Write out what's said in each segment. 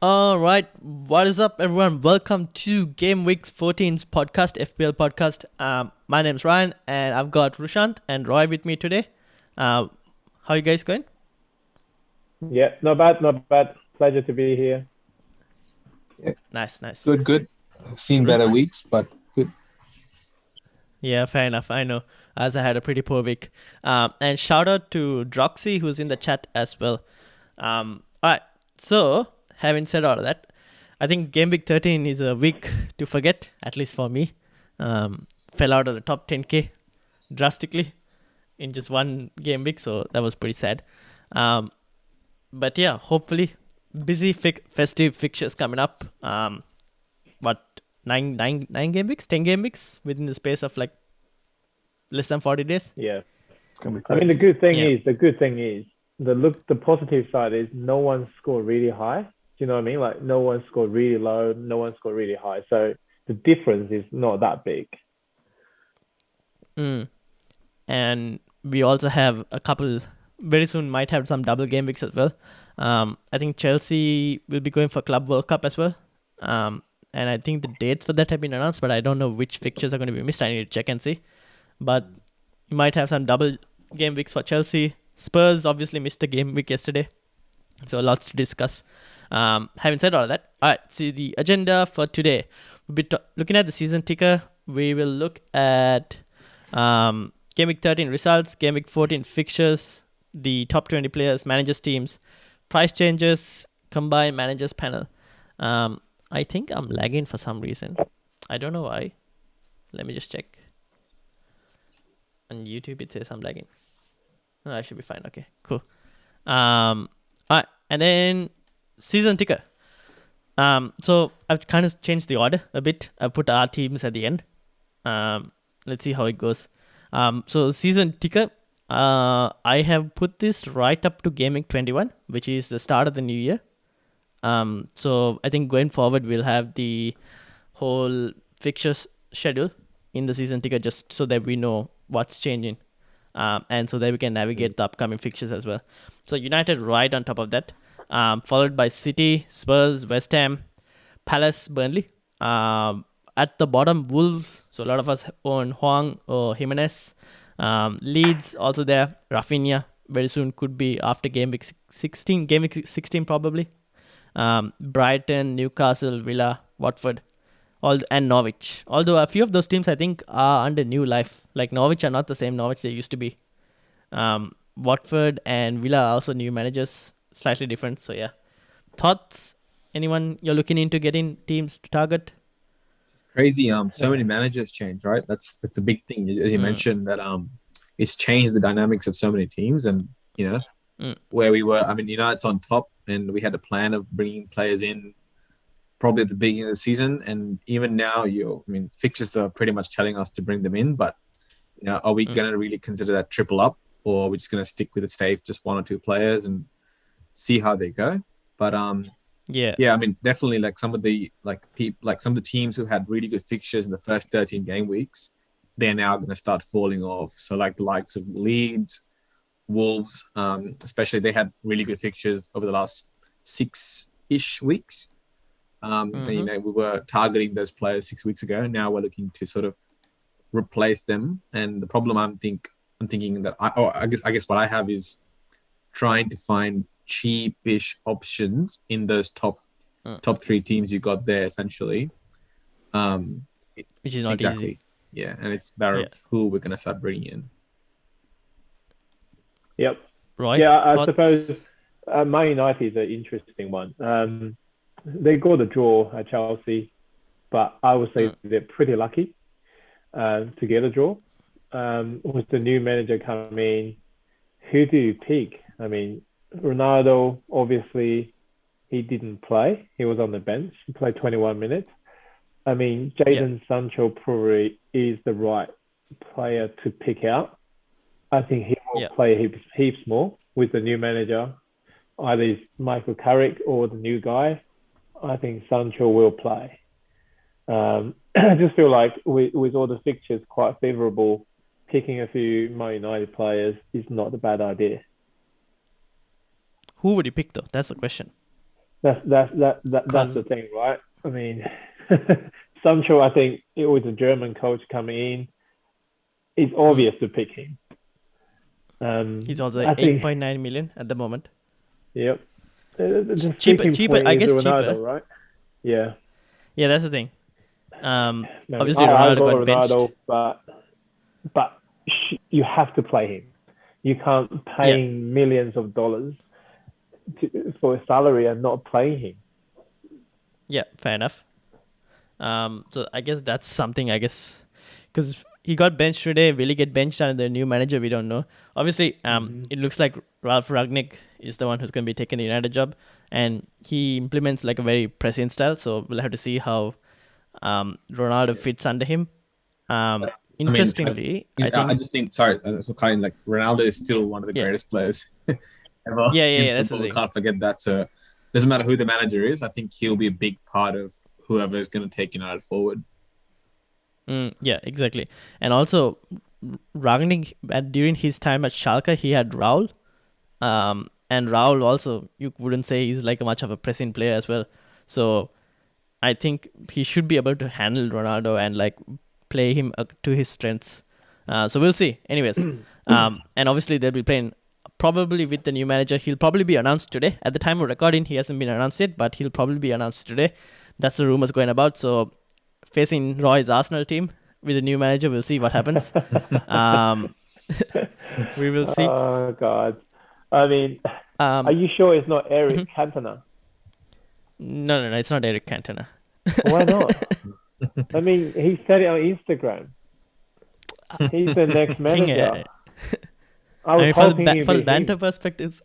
All right, what is up, everyone? Welcome to Gameweek 14's podcast, FPL podcast. My name's Ryan, and I've got Rushant and Roy with me today. How are you guys going? Yeah, not bad, not bad. Pleasure to be here. Nice. Good. Seen better weeks, but good. Yeah, fair enough. I know, as I had a pretty poor week. And shout out to Droxy, who's in the chat as well. All right, so having said all of that, I think Game Week 13 is a week to forget, at least for me. Fell out of the top 10k drastically in just one game week, so that was pretty sad. But yeah, hopefully busy festive fixtures coming up. What, nine game weeks, 10 game weeks within the space of like less than 40 days. Yeah. It's gonna be I mean, crazy. the good thing is the positive side is no one scored really high. Do you know what I mean? Like no one scored really low, no one scored really high. So the difference is not that big. And we also have a couple, very soon might have some double game weeks as well. I think Chelsea will be going for Club World Cup as well. And I think the dates for that have been announced, but I don't know which fixtures are going to be missed. I need to check and see. But you might have some double game weeks for Chelsea. Spurs obviously missed a game week yesterday, so lots to discuss. Having said all of that, all right, see the agenda for today. We'll be looking at the season ticker. We will look at Game Week 13 results, Game Week 14 fixtures, the top 20 players, managers, teams, price changes, combined managers panel. I think I'm lagging for some reason. I don't know why. Let me just check. On YouTube, it says I'm lagging. No, I should be fine. Okay, cool. All right, and then season ticker. So I've kind of changed the order a bit. I put our teams at the end. Let's see how it goes. So season ticker. I have put this right up to Gaming 21, which is the start of the new year. So I think going forward we'll have the whole fixtures schedule in the season ticker just so that we know what's changing. And so that we can navigate the upcoming fixtures as well. So United right on top of that, followed by City, Spurs, West Ham, Palace, Burnley. At the bottom, Wolves. So a lot of us own Huang or Jimenez. Leeds also there. Rafinha very soon could be after game week 16. Game week 16 probably. Brighton, Newcastle, Villa, Watford, and Norwich. Although a few of those teams I think are under new life. Like Norwich are not the same Norwich they used to be. Watford and Villa are also new managers, slightly different. So yeah, thoughts? Anyone you're looking into getting teams to target? Crazy. So many managers change, right? That's a big thing, as you mentioned, that it's changed the dynamics of so many teams, and where we were. I mean, United's on top, and we had a plan of bringing players in probably at the beginning of the season, and even now, fixtures are pretty much telling us to bring them in, but are we going to really consider that triple up, or are we just going to stick with it safe, just one or two players and see how they go? But yeah, I mean, definitely like some of the teams who had really good fixtures in the first 13 game weeks, they're now going to start falling off. So like the likes of Leeds, Wolves, especially, they had really good fixtures over the last 6-ish weeks. And, we were targeting those players 6 weeks ago. Now we're looking to sort of replace them. And the problem I'm thinking that I guess what I have is trying to find cheapish options in those top three teams you got there, essentially. Which is not exactly easy. Yeah, and it's a matter of who we're going to start bringing in. Yep. Right. Yeah, I suppose Man United is an interesting one. They got a draw at Chelsea, but I would say they're pretty lucky to get a draw. With the new manager coming, who do you pick? I mean, Ronaldo, obviously, he didn't play. He was on the bench. He played 21 minutes. I mean, Jadon Sancho probably is the right player to pick out. I think he will play heaps more with the new manager. Either it's Michael Carrick or the new guy. I think Sancho will play. I just feel like with all the fixtures quite favourable, picking a few Man United players is not a bad idea. Who would you pick though? That's the question. That's the thing, right? I mean, Sancho, I think it was a German coach coming in. It's obvious to pick him. He's also I think 8.9 million at the moment. Yep. The Cheaper, sticking point I is guess Ronaldo, cheaper. right? Yeah. Yeah, that's the thing. I mean, Obviously I Ronaldo got got benched. Ronaldo, but you have to play him. You can't pay millions of dollars for a salary and not play him. Yeah, fair enough. So I guess that's something, because he got benched today. Will he get benched under the new manager? We don't know. Obviously, it looks like Ralph Ragnick is the one who's going to be taking the United job, and he implements like a very pressing style. So we'll have to see how Ronaldo fits under him. Interestingly, I think. I just think, sorry, so kind of like Ronaldo is still one of the greatest players ever in That's the football. We thing. can't forget that. So doesn't matter who the manager is. I think he'll be a big part of whoever is going to take United forward. Yeah, exactly. And also, Ragnick, during his time at Schalke, he had Raul. And Raul also, you wouldn't say he's like much of a pressing player as well. So I think he should be able to handle Ronaldo and like play him to his strengths. So we'll see. Anyways, and obviously they'll be playing probably with the new manager. He'll probably be announced today. At the time of recording, he hasn't been announced yet, but he'll probably be announced today. That's the rumors going about. So facing Roy's Arsenal team with a new manager, we'll see what happens. We will see. Oh God. I mean, are you sure it's not Eric Cantona? No, it's not Eric Cantona. Why not? I mean, he said it on Instagram. He's the next manager. I was hoping for the banter perspectives.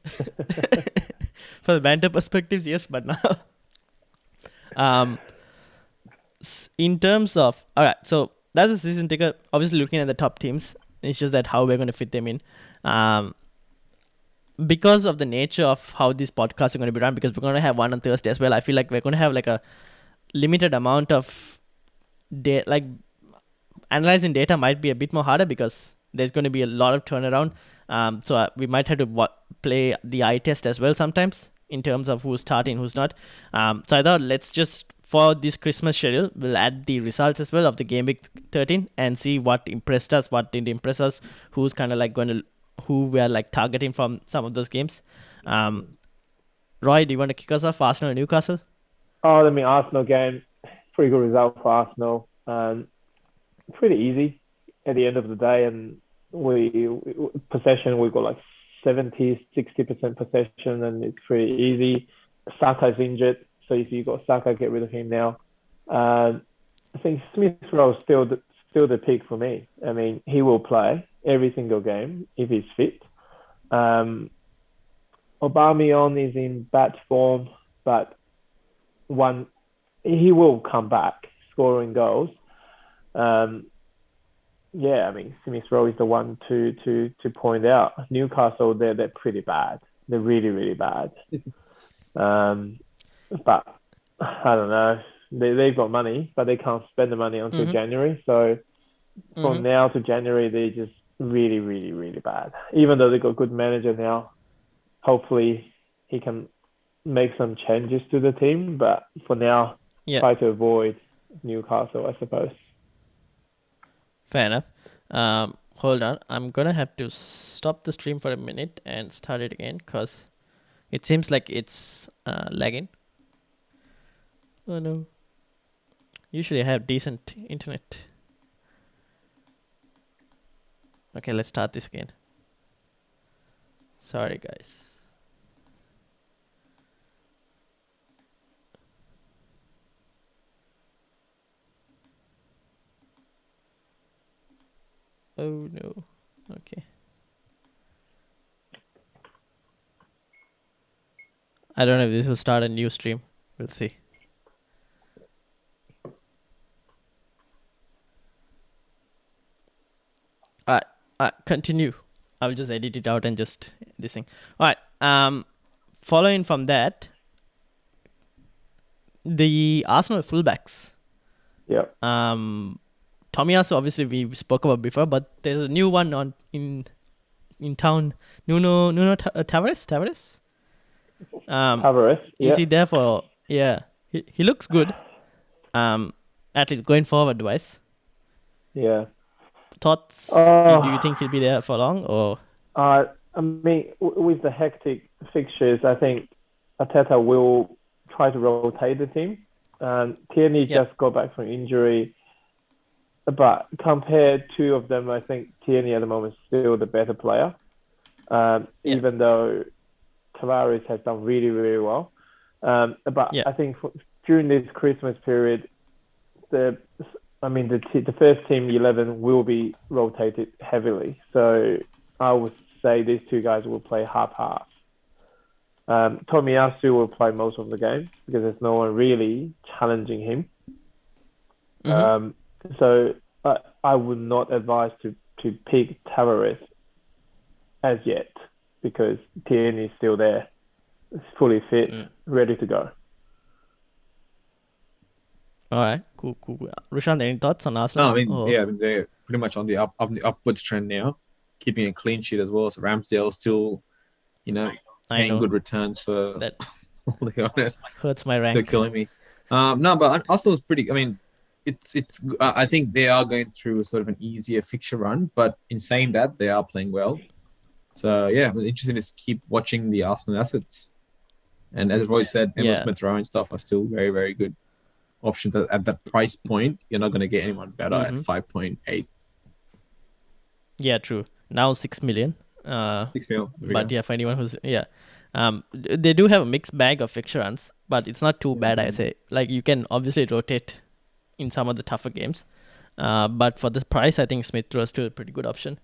For the banter perspectives, yes, but now, in terms of so that's a season ticket. Obviously, looking at the top teams, it's just that how we're going to fit them in. Because of the nature of how these podcasts are going to be run, because we're going to have one on Thursday as well, I feel like we're going to have like a limited amount of like analyzing data might be a bit more harder because there's going to be a lot of turnaround. So we might have to play the eye test as well sometimes in terms of who's starting, who's not. So I thought let's just, for this Christmas schedule, we'll add the results as well of the Game Week 13 and see what impressed us, what didn't impress us, who's kind of like who we are like targeting from some of those games. Roy, do you want to kick us off? Arsenal, Newcastle? Oh, I mean, Arsenal game, pretty good result for Arsenal. Pretty easy at the end of the day, and possession, we've got like 60% possession, and it's pretty easy. Saka's injured, so if you got Saka, get rid of him now. I think Smith Rowe is still the pick for me. I mean, he will play every single game if he's fit. Aubameyang is in bad form, but he will come back scoring goals. Yeah, I mean, Smith Rowe is the one to point out. Newcastle, they're pretty bad. They're really, really bad. But I don't know. They've got money, but they can't spend the money until January. So from now to January, they're just really, really, really bad. Even though they've got a good manager now, hopefully he can make some changes to the team. But for now, try to avoid Newcastle, I suppose. Fair enough. Hold on. I'm going to have to stop the stream for a minute and start it again because it seems like it's lagging. Oh no. Usually I have decent internet. Okay, let's start this again. Sorry, guys. Oh no. Okay. I don't know if this will start a new stream. We'll see. Continue. I'll just edit it out and just this thing. All right. Following from that, the Arsenal fullbacks. Yep. Tomiyasu, obviously we spoke about before, but there's a new one in town. Nuno Tavares. Tavares, Is he there for? Yeah, he looks good. At least going forward wise. yeah. Thoughts? Do you think he'll be there for long or? I mean, with the hectic fixtures, I think Arteta will try to rotate the team. Tierney Yep. just got back from injury, but compared two of them, I think Tierney at the moment is still the better player. Even though Tavares has done really, really well. But I think during this Christmas period, the first team 11 will be rotated heavily. So I would say these two guys will play half-half. Tomiyasu will play most of the games because there's no one really challenging him. So I would not advise to pick Tavares as yet because Tierney is still there. It's fully fit, ready to go. All right, cool. Rushant, any thoughts on Arsenal? No, I mean they're pretty much on the upwards trend now, keeping a clean sheet as well. So Ramsdale still, paying good returns for that. To be honest, hurts my rank. They're killing me. No, but Arsenal's pretty. I mean, it's. I think they are going through sort of an easier fixture run, but in saying that, they are playing well. So yeah, I'm interested to keep watching the Arsenal assets. And as Roy said, Emil Smith-Rowe and stuff are still very, very good options at that price point. You're not going to get anyone better at 5.8. Yeah, true. Now 6 million. 6 mil. But for anyone who's they do have a mixed bag of fixture runs, but it's not too bad. I say, like, you can obviously rotate in some of the tougher games, but for this price, I think Smith-Rowe is still a pretty good option.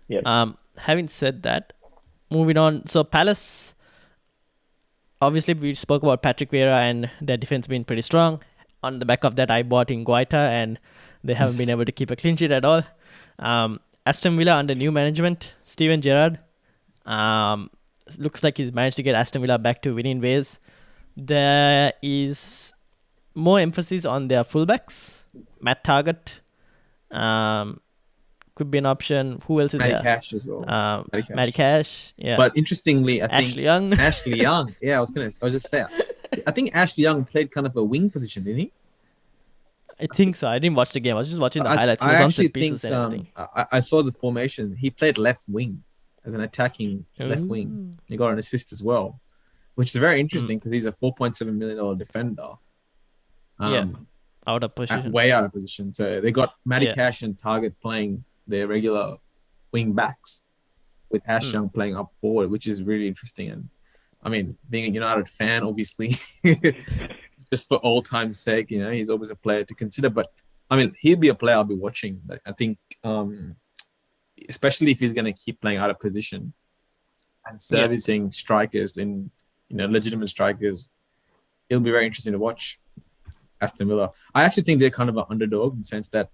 Yeah. Having said that, moving on. So Palace. Obviously, we spoke about Patrick Vieira and their defense being pretty strong. On the back of that, I bought in Guaita, and they haven't been able to keep a clean sheet at all. Aston Villa under new management, Steven Gerrard. Looks like he's managed to get Aston Villa back to winning ways. There is more emphasis on their fullbacks. Matt Targett could be an option. Who else is Matty there? Cash as well. Matty Cash. Yeah. But interestingly, I think Ashley Young. Ashley Young. Yeah, I was just saying. I think Ashley Young played kind of a wing position, didn't he? I think so. I didn't watch the game. I was just watching the highlights. He was on set pieces and everything. I saw the formation. He played left wing as an attacking left wing. He got an assist as well, which is very interesting because he's a $4.7 million defender. Out of position. Way out of position. So they got Matty Cash and Targett playing their regular wing backs with Ash Young playing up forward, which is really interesting. And I mean, being a United fan, obviously, just for old time's sake, he's always a player to consider. But I mean, he'll be a player I'll be watching. But I think, especially if he's going to keep playing out of position and servicing strikers and legitimate strikers, it'll be very interesting to watch Aston Villa. I actually think they're kind of an underdog in the sense that,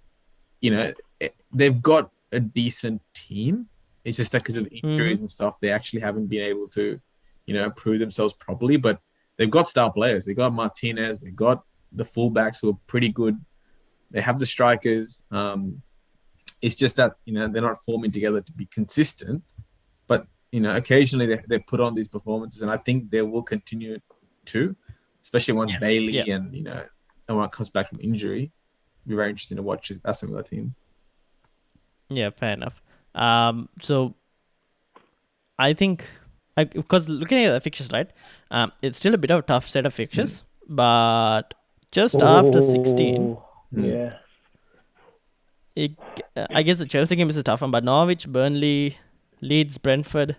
they've got a decent team. It's just that because of injuries and stuff, they actually haven't been able to, prove themselves properly. But they've got star players. They got Martinez. They got the fullbacks who are pretty good. They have the strikers. It's just that they're not forming together to be consistent. But occasionally they put on these performances, and I think they will continue to, especially once Bailey and everyone comes back from injury. It'll be very interesting to watch this Aston Villa team. Yeah, fair enough. So I think, because looking at the fixtures, right, it's still a bit of a tough set of fixtures, but just after 16, I guess the Chelsea game is a tough one, but Norwich, Burnley, Leeds, Brentford,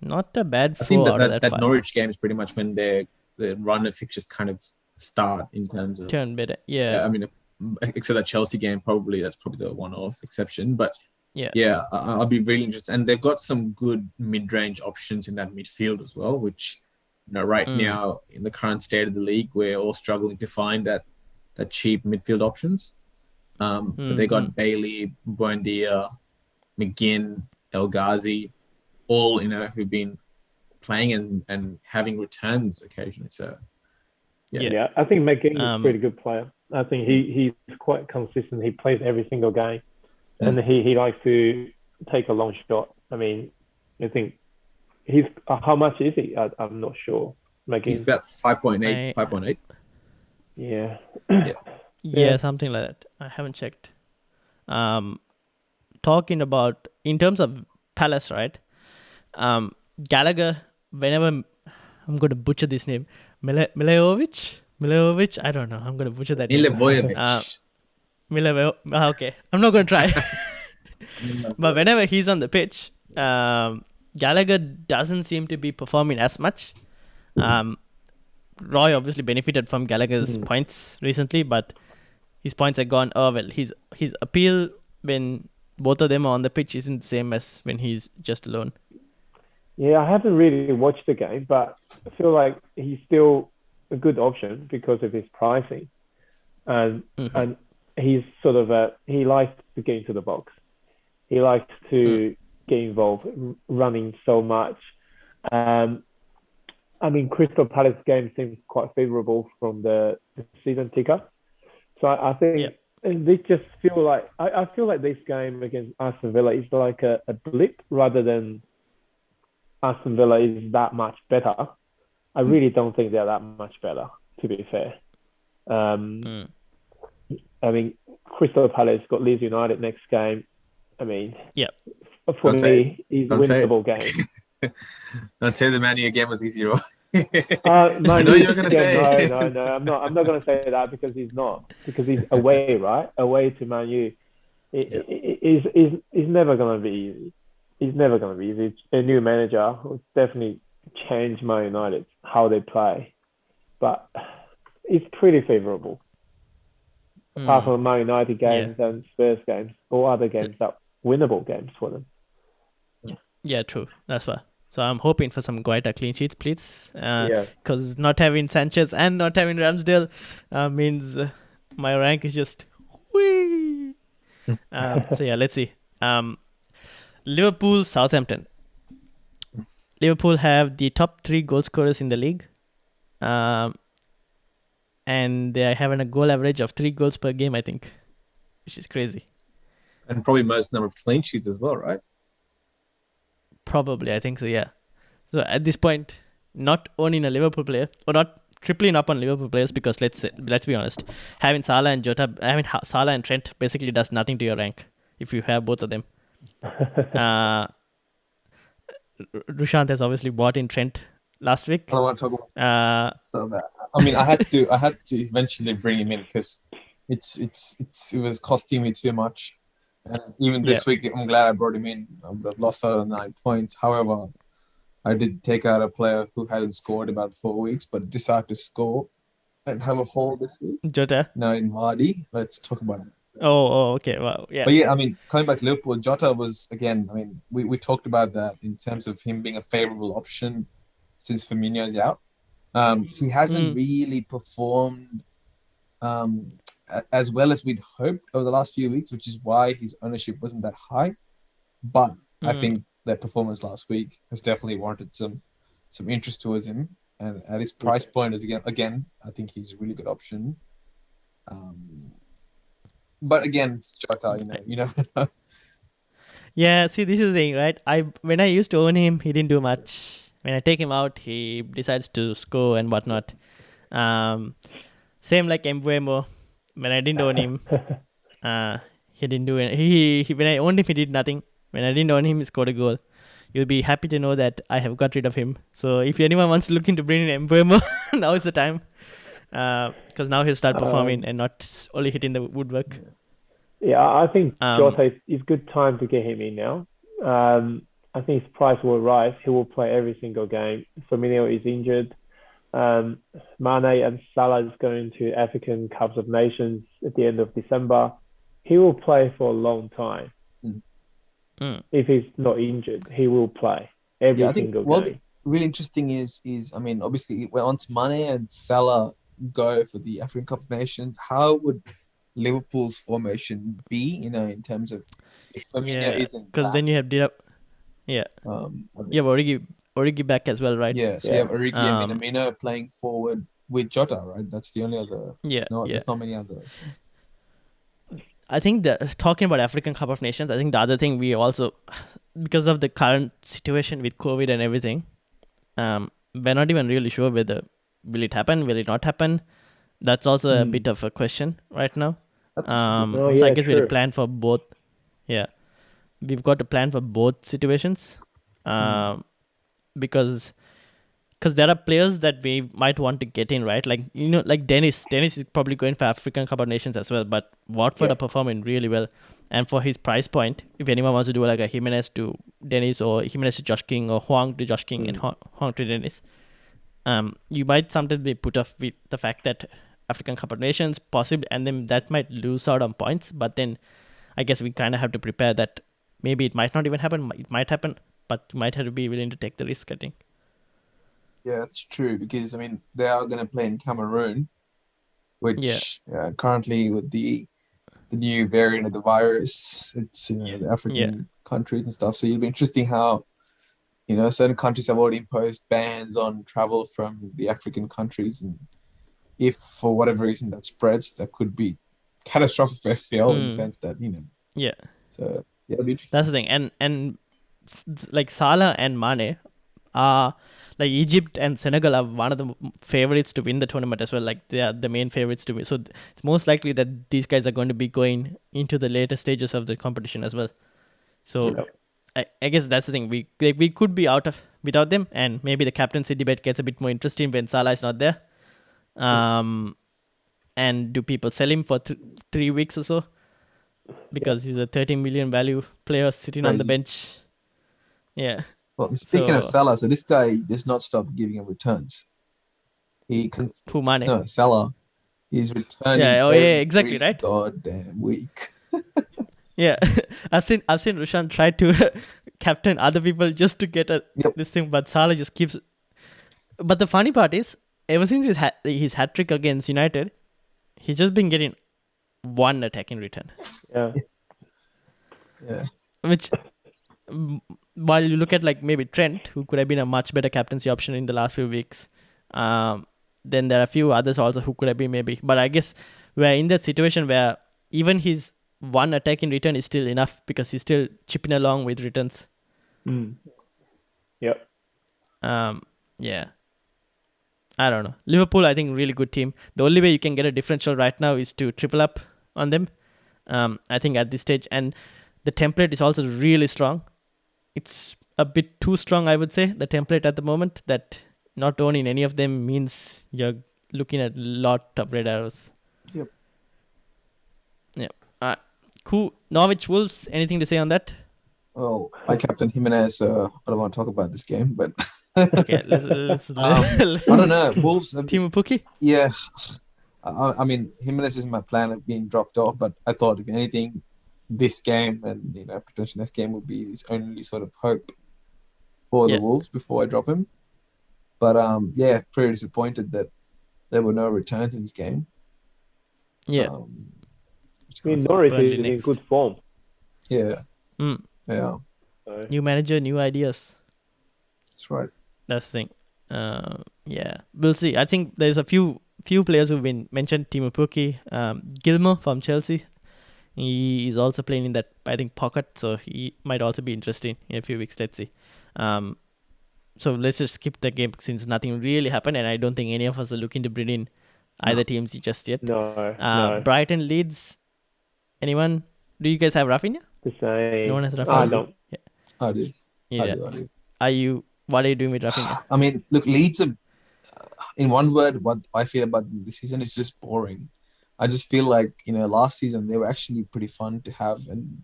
not a bad four. I think out of that Norwich game is pretty much when the run of fixtures kind of start in terms of turn better. I mean, except that Chelsea game, that's probably the one-off exception. But I'll be really interested. And they've got some good mid-range options in that midfield as well, which right now in the current state of the league, we're all struggling to find that cheap midfield options. But they got Bailey, Buendia, McGinn, El Ghazi, all who've been playing and having returns occasionally. So I think McGinn is a pretty good player. I think he's quite consistent. He plays every single game, and he likes to take a long shot. I mean, I think He's how much is he? I'm not sure. He's Again, about 5.8, I 5.8. yeah, Yeah. yeah, something like that. I haven't checked. Um, talking about in terms of Palace, right? Gallagher. Whenever I'm going to butcher this name, Mileovic. I don't know. I'm going to butcher that name. Milivojevic. Okay, I'm not going to try. But whenever he's on the pitch, Gallagher doesn't seem to be performing as much. Roy obviously benefited from Gallagher's points recently, but his points are gone. Oh well, his appeal when both of them are on the pitch isn't the same as when he's just alone. yeah. I haven't really watched the game, but I feel like he's still a good option because of his pricing, and and he's sort of he likes to get into the box. He likes to get involved, running so much. Um, I mean, Crystal Palace game seems quite favourable from the season ticker. So I Yeah. think and they just feel like I feel like this game against Aston Villa is like a blip rather than Aston Villa is that much better. I really don't think they're that much better, to be fair. Um, I mean, Crystal Palace got Leeds United next game. I mean, Yeah. for Don't say me, it's Don't say winnable game. Don't say the Man U game was easy, bro. I know you were gonna say. no. I'm not gonna say that because he's not. Because he's away, right? Away to Man U. It's never gonna be easy. It's never gonna be easy. A new manager will definitely change Man United how they play, but it's pretty favourable. Apart from Man United games and Spurs games, all other games are winnable games for them. Yeah, true. That's why. So I'm hoping for some Guaita clean sheets, please. Yeah. Because not having Sanchez and not having Ramsdale means my rank is just whee. So yeah, let's see. Liverpool, Southampton. Liverpool have the top 3 goal scorers in the league. And they are having a goal average of 3 goals per game, I think, which is crazy. And probably most number of clean sheets as well, right? Probably, I think so, yeah. So at this point, not owning a Liverpool player, or not tripling up on Liverpool players, because let's be honest, having Salah and Trent basically does nothing to your rank if you have both of them. Rushant has obviously bought in Trent last week. I don't want to talk about I mean, I had to eventually bring him in because it was costing me too much. And even this week, I'm glad I brought him in. I've lost out on 9 points. However, I did take out a player who hadn't scored about 4 weeks, but decided to score and have a haul this week. Jota? No, in Mardi. Let's talk about it. Oh, okay. Wow. Yeah. But yeah, I mean, coming back to Liverpool, Jota was, again, I mean, we talked about that in terms of him being a favorable option since Firmino's out. He hasn't really performed as well as we'd hoped over the last few weeks, which is why his ownership wasn't that high. But I think that performance last week has definitely warranted some interest towards him. And at his price point, is again, I think he's a really good option. But again, it's Jota, you never know. Yeah, see, this is the thing, right? When I used to own him, he didn't do much. When I take him out, he decides to score and whatnot. Same like Mbeumo. When I didn't own him, he didn't do it. He when I owned him, he did nothing. When I didn't own him, he scored a goal. You'll be happy to know that I have got rid of him. So if anyone wants to look into bringing in Mbeumo, now is the time. Because now he'll start performing and not only hitting the woodwork. Yeah, I think Jota is good time to get him in now. I think his price will rise. He will play every single game. Firmino is injured. Mane and Salah is going to African Cups of Nations at the end of December. He will play for a long time. If he's not injured, he will play every single game. What really interesting is I mean, obviously, once Mane and Salah go for the African Cup of Nations, how would Liverpool's formation be? In terms of if Firmino isn't, because then you have Origi back as well, right? Yeah, so you have Origi and Minamino playing forward with Jota, right? That's the only other. There's not many other. I think talking about African Cup of Nations, I think the other thing we also, because of the current situation with COVID and everything, we're not even really sure whether will it happen, will it not happen. That's also a bit of a question right now. That's So I guess we had to plan for both. Yeah, we've got to plan for both situations, because there are players that we might want to get in, right? Like, like Dennis. Dennis is probably going for African Cup of Nations as well, but Watford are performing really well. And for his price point, if anyone wants to do like a Jimenez to Dennis or Jimenez to Josh King or Huang to Josh King and Huang to Dennis, you might sometimes be put off with the fact that African Cup of Nations possibly, and then that might lose out on points. But then I guess we kind of have to prepare that maybe it might not even happen. It might happen, but you might have to be willing to take the risk, I think. Yeah, that's true, because I mean they are going to play in Cameroon, which currently with the new variant of the virus, it's the African countries and stuff. So it'll be interesting how certain countries have already imposed bans on travel from the African countries, and if for whatever reason that spreads, that could be catastrophic for FPL in the sense that Yeah. So yeah, it'll be interesting. That's the thing, and like Salah and Mane are like Egypt and Senegal are one of the favorites to win the tournament as well. Like they are the main favorites to win. So it's most likely that these guys are going to be going into the later stages of the competition as well. So I guess that's the thing. We could be out of without them, and maybe the captaincy debate gets a bit more interesting when Salah is not there. And do people sell him for 3 weeks or so? Because he's a 13 million value player sitting on the bench. Yeah. Well, speaking of Salah, so this guy does not stop giving him returns. He can. Mane? No, Salah. He's returning. Yeah. Exactly. Right. Goddamn week. Yeah, I've seen Rushan try to captain other people just to get this thing, but Salah just keeps. But the funny part is, ever since his hat trick against United, he's just been getting one attack in return. Yeah. Which, while you look at like maybe Trent, who could have been a much better captaincy option in the last few weeks, then there are a few others also who could have been maybe. But I guess we're in that situation where even his one attack in return is still enough because he's still chipping along with returns. Yep. Yeah. I don't know. Liverpool, I think, really good team. The only way you can get a differential right now is to triple up on them. I think at this stage, and the template is also really strong. It's a bit too strong, I would say, the template at the moment, that not owning any of them means you're looking at a lot of red arrows. Yep. Cool. Norwich Wolves, anything to say on that? Well, I captain Jimenez, so I don't want to talk about this game, but okay, let's I don't know. Wolves. Team Pukki? Yeah. I mean, Jimenez is my plan of being dropped off, but I thought if anything, this game and potentially next game would be his only sort of hope for the Wolves before I drop him. But pretty disappointed that there were no returns in this game. Yeah. I mean, Norwich is in good form. Yeah. Yeah. New manager, new ideas. That's right. That's the thing. We'll see. I think there's a few players who've been mentioned. Timo Pukki, Gilmour from Chelsea. He is also playing in that, I think, pocket, so he might also be interesting in a few weeks. Let's see. So let's just skip the game since nothing really happened, and I don't think any of us are looking to bring in either teams just yet. No. Brighton, Leeds. Anyone? Do you guys have Rafinha? The same. No one has Rafinha? I don't. Yeah. I do. Yeah. I do. What are you doing with Rafinha? I mean, look, Leeds are, in one word, what I feel about this season is just boring. I just feel like, last season they were actually pretty fun to have, and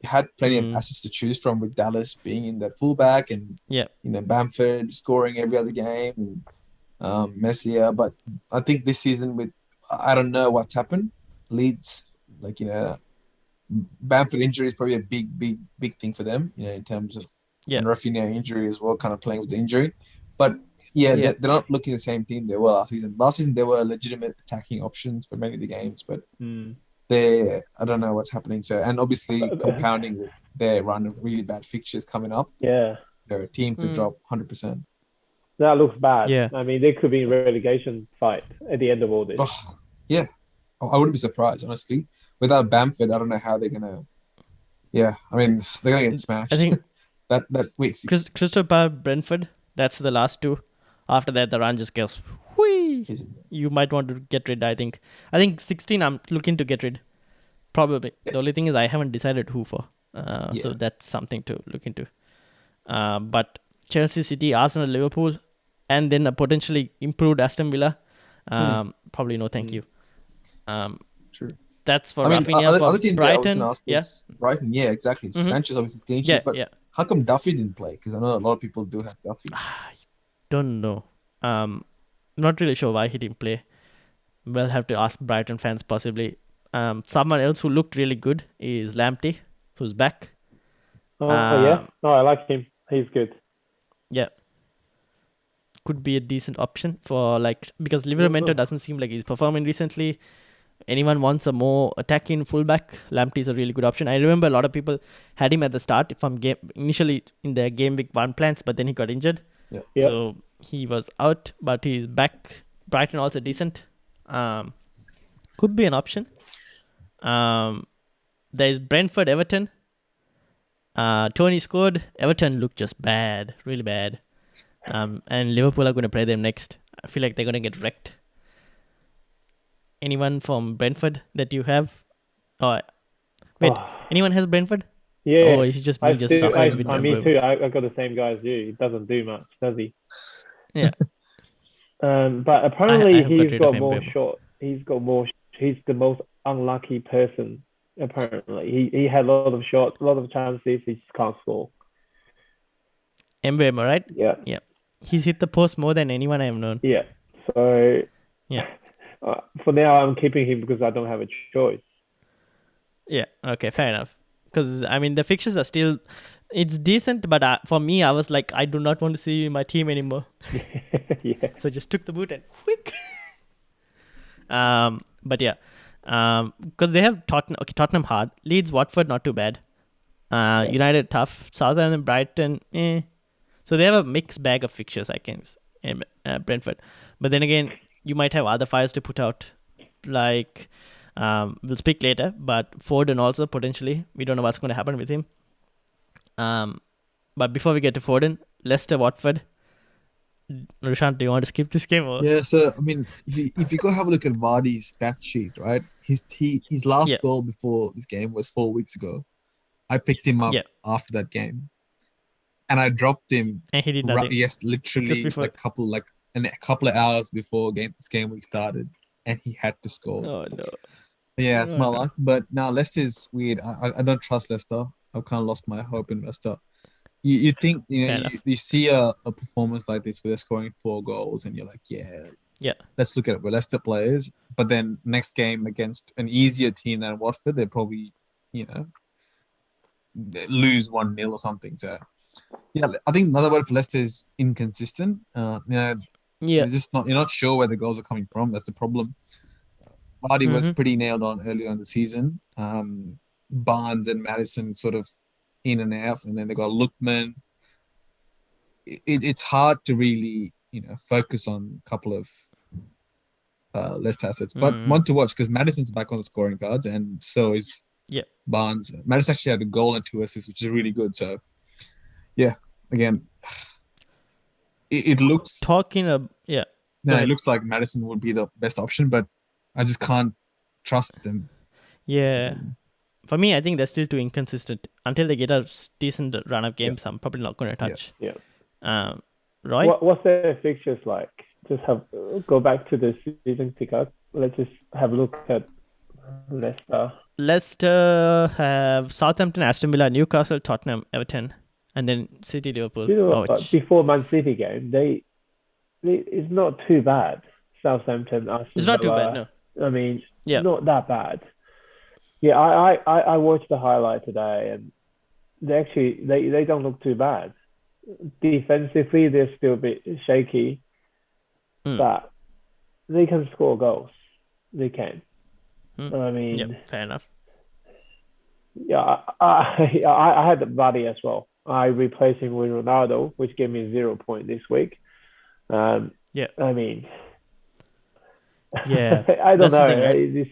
you had plenty of assets to choose from, with Dallas being in that fullback and, Bamford scoring every other game, and Meslier. But I think this season I don't know what's happened. Leeds, Bamford injury is probably a big thing for them, in terms of and Rafinha injury as well, kind of playing with the injury. But they're not looking the same team they were last season. Last season, they were legitimate attacking options for many of the games, but I don't know what's happening. So, and obviously compounding with their run of really bad fixtures coming up. Yeah. They're a team to drop 100%. That looks bad. Yeah. I mean, they could be in relegation fight at the end of all this. Oh, yeah. I wouldn't be surprised, honestly. without Bamford, I don't know how they're gonna. Yeah, I mean they're gonna get I smashed. think That week 6 Crystal Palace, Brentford. That's the last two. After that, the run just goes. Whee! is it? You might want to get rid. I think. 16. I'm looking to get rid. Probably. Yeah. The only thing is I haven't decided who for. Yeah. So that's something to look into. But Chelsea, City, Arsenal, Liverpool, and then a potentially improved Aston Villa. Probably no, thank you. True. That's for I mean, Rafinha for other team that I was Brighton. gonna ask Yeah. was Brighton. Yeah, exactly. Mm-hmm. Sanchez obviously clean sheet, Yeah. but Yeah. how come Duffy didn't play? Because I know a lot of people do have Duffy. Don't know. Not really sure why he didn't play. We'll have to ask Brighton fans possibly. Someone else who looked really good is Lamptey, who's back. Oh yeah, no, I like him. He's good. Yeah. Could be a decent option for because Livramento doesn't seem like he's performing recently. Anyone wants a more attacking fullback, Lamptey is a really good option. I remember a lot of people had him at the start from initially in the game week 1 plans, but then he got injured. Yeah. So he was out, but he's back. Brighton also decent. Could be an option. There's Brentford, Everton. Tony scored. Everton looked just bad, really bad. And Liverpool are going to play them next. I feel like they're going to get wrecked. Anyone from Brentford that you have? Anyone has Brentford? Yeah. Oh, it's just me suffering with them. Me too. I got the same guy as you. He doesn't do much, does he? Yeah. But apparently he's got more him. shot. He's got more. He's the most unlucky person. Apparently, he had a lot of shots, a lot of chances. He just can't score. Mbeumo, right? Yeah. Yeah. He's hit the post more than anyone I've known. Yeah. So. Yeah. For now, I'm keeping him because I don't have a choice. Yeah. Okay. Fair enough. Because I mean, the fixtures are still. It's decent, but for me, I was like, I do not want to see you in my team anymore. Yeah. So just took the boot and quick. But yeah, because they have Tottenham. Okay, Tottenham hard. Leeds, Watford not too bad. United tough. Southampton, Brighton. So they have a mixed bag of fixtures. I can. Brentford, but then again, you might have other fires to put out. Like, we'll speak later. But Foden also potentially. We don't know what's going to happen with him. But before we get to Foden, Leicester, Watford. Rishant, do you want to skip this game? Or? Yeah, so I mean, if you go have a look at Vardy's stat sheet, right? His last goal before this game was 4 weeks ago. I picked him up after that game, and I dropped him. And he did nothing. Yes, literally a couple of hours before this game week started, and he had to score. Oh no! Yeah, it's my luck. But now Leicester's weird. I don't trust Leicester. I've kind of lost my hope in Leicester. You think you see a performance like this where they're scoring 4 goals and you're like, let's look at it. We're Leicester players, but then next game against an easier team than Watford, they probably lose 1-0 or something. So I think another word for Leicester is inconsistent. You're not sure where the goals are coming from. That's the problem. Vardy was pretty nailed on earlier in the season. Barnes and Maddison sort of in and out, and then they got Lookman. It's hard to really, focus on a couple of Leicester assets, but one to watch because Maddison's back on the scoring cards, and so is Barnes. Maddison actually had a goal and 2 assists, which is really good. So, again, it looks it looks like Maddison would be the best option, but I just can't trust them. Yeah. For me, I think they're still too inconsistent. Until they get a decent run of games, I'm probably not going to touch. Yeah. Roy? What's their fixtures like? Just go back to the season ticker. Let's just have a look at Leicester. Leicester have Southampton, Aston Villa, Newcastle, Tottenham, Everton, and then City, Liverpool. Before Man City game, it's not too bad. Southampton, Aston It's not Villa, too bad, no. I mean, not that bad. Yeah, I watched the highlight today, and they don't look too bad. Defensively, they're still a bit shaky, but they can score goals. They can. I mean, fair enough. Yeah, I had Vardy as well. I replaced him with Ronaldo, which gave me 0 point this week. I mean, yeah, I don't know.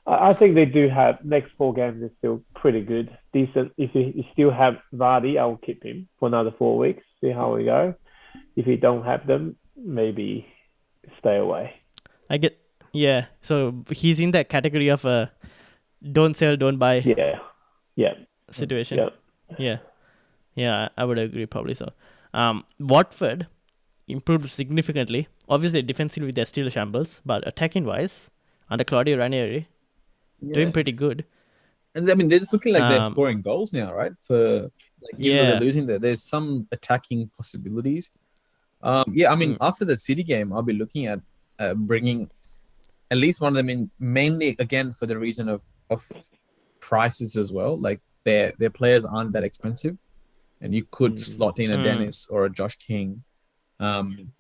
I think they do have next 4 games is still pretty good, decent. If you still have Vardy, I'll keep him for another 4 weeks. See how we go. If you don't have them, maybe stay away. I get, yeah. So he's in that category of a don't sell, don't buy Yeah, situation. Yeah, I would agree probably so. Watford improved significantly. Obviously, defensively they're still shambles, but attacking wise, under Claudio Ranieri, doing pretty good. And I mean, they're just looking like they're Um, scoring goals now, right? For like, even though they're yeah, losing, there's some attacking possibilities. Yeah, I mean, after the City game, I'll be looking at bringing at least one of them in, mainly again for the reason of prices as well. Like their players aren't that expensive, and you could slot in a Dennis or a Josh King.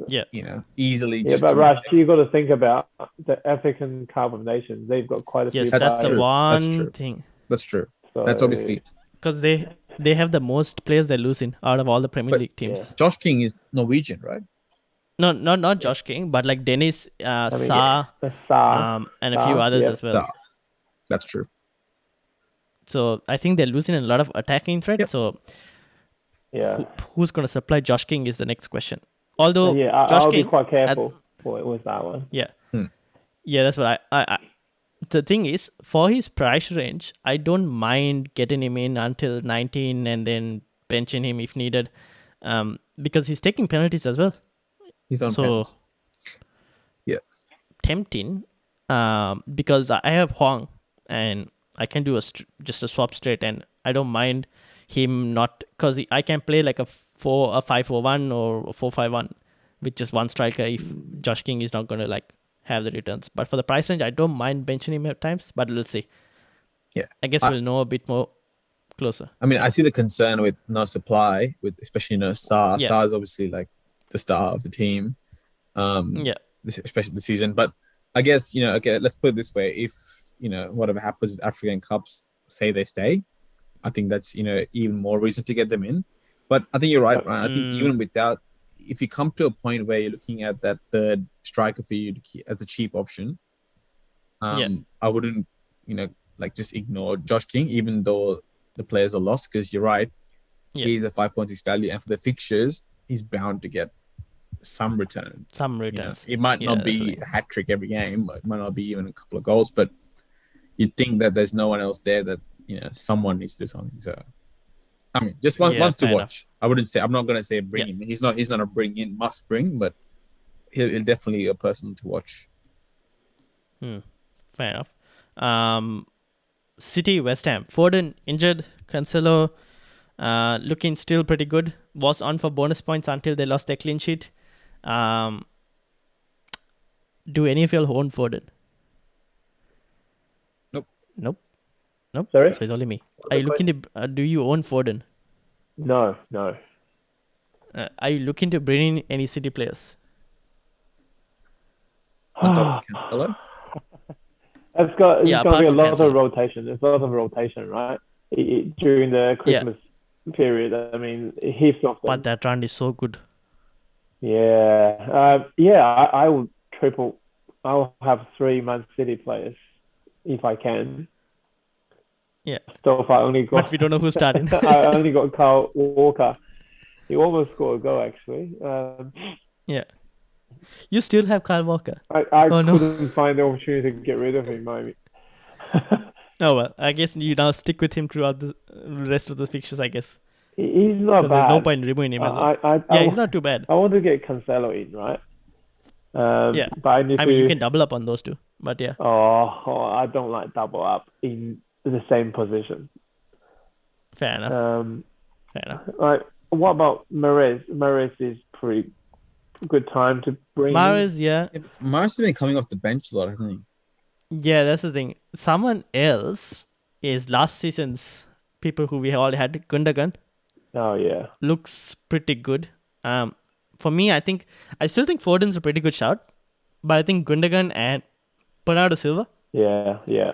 yeah, You know, easily. Yeah, just but to Rush, you got to think about the African Cup of Nations. They've got quite a few yes, players. that's the true. That's one true. thing. That's true. So, That's obviously Because they have the most players they're losing out of all the Premier But- League teams. Yeah. Josh King is Norwegian, right? No, not Josh King, but like Dennis, I mean, Sa, the Sa, and a few others yeah. as well. Yeah. That's true. So I think they're losing a lot of attacking threat. Yep. So Yeah, who's going to supply Josh King is the next question. Although yeah, Josh I'll King, be quite careful with that one. yeah, Hmm. yeah, that's what I. The thing is, for his price range, I don't mind getting him in until 19 and then benching him if needed, because he's taking penalties as well. He's on So pens. Yeah. tempting, because I have Huang and I can do just a swap straight, and I don't mind him not, because I can play like a 5-4-1 or a 4-5-1 with just one striker if Josh King is not going to like have the returns. But for the price range, I don't mind benching him at times, but let's see. Yeah. I guess we'll know a bit more closer. I mean, I see the concern with no supply, with especially Sa. Yeah. Sa is obviously like the star of the team. Yeah. Especially the season. But I guess, okay, let's put it this way. If, whatever happens with African Cups, say they stay, I think that's, even more reason to get them in. But I think you're right, Ryan. I think even without, if you come to a point where you're looking at that third striker for you as a cheap option, I wouldn't, like just ignore Josh King, even though the players are lost, because you're right. Yeah. He's a 5.6 value, and for the fixtures, he's bound to get some return. It might not be a hat trick every game, it might not be even a couple of goals, but you'd think that there's no one else there that someone needs to do something. So I mean, just once to watch. Enough. I wouldn't say, I'm not going to say bring him. He's not a bring in, must bring, but he'll definitely a person to watch. Fair enough. City, West Ham. Foden injured. Cancelo looking still pretty good. Was on for bonus points until they lost their clean sheet. Do any of you own Foden? Nope. Sorry? So it's only me. Are you looking to? Do you own Foden? No. Are you looking to bring in any City players? On top of Cancelo? It's going to be a lot Cancelo. of rotation. There's a lot of rotation, right? During the Christmas period. I mean, heaps of them. But that round is so good. Yeah. I will triple. I'll have 3 Man City players if I can. Yeah. So far, I only got. But we don't know who's starting. I only got Kyle Walker. He almost scored a goal, actually. Yeah. You still have Kyle Walker. I couldn't find the opportunity to get rid of him, maybe. Oh, well, I guess you now stick with him throughout the rest of the fixtures, I guess. He's not bad. There's no point in removing him as well. He's not too bad. I want to get Cancelo in, right? But I need you can double up on those two, but yeah. Oh, I don't like double up in the same position. Fair enough. Like, what about Mahrez? Mahrez is pretty good time to bring Mahrez, yeah. Mahrez has been coming off the bench a lot, hasn't he? Yeah, that's the thing. Someone else is last season's people who we all had, Gundogan. Oh, yeah. Looks pretty good. For me, I still think Foden's a pretty good shout, but I think Gundogan and Bernardo Silva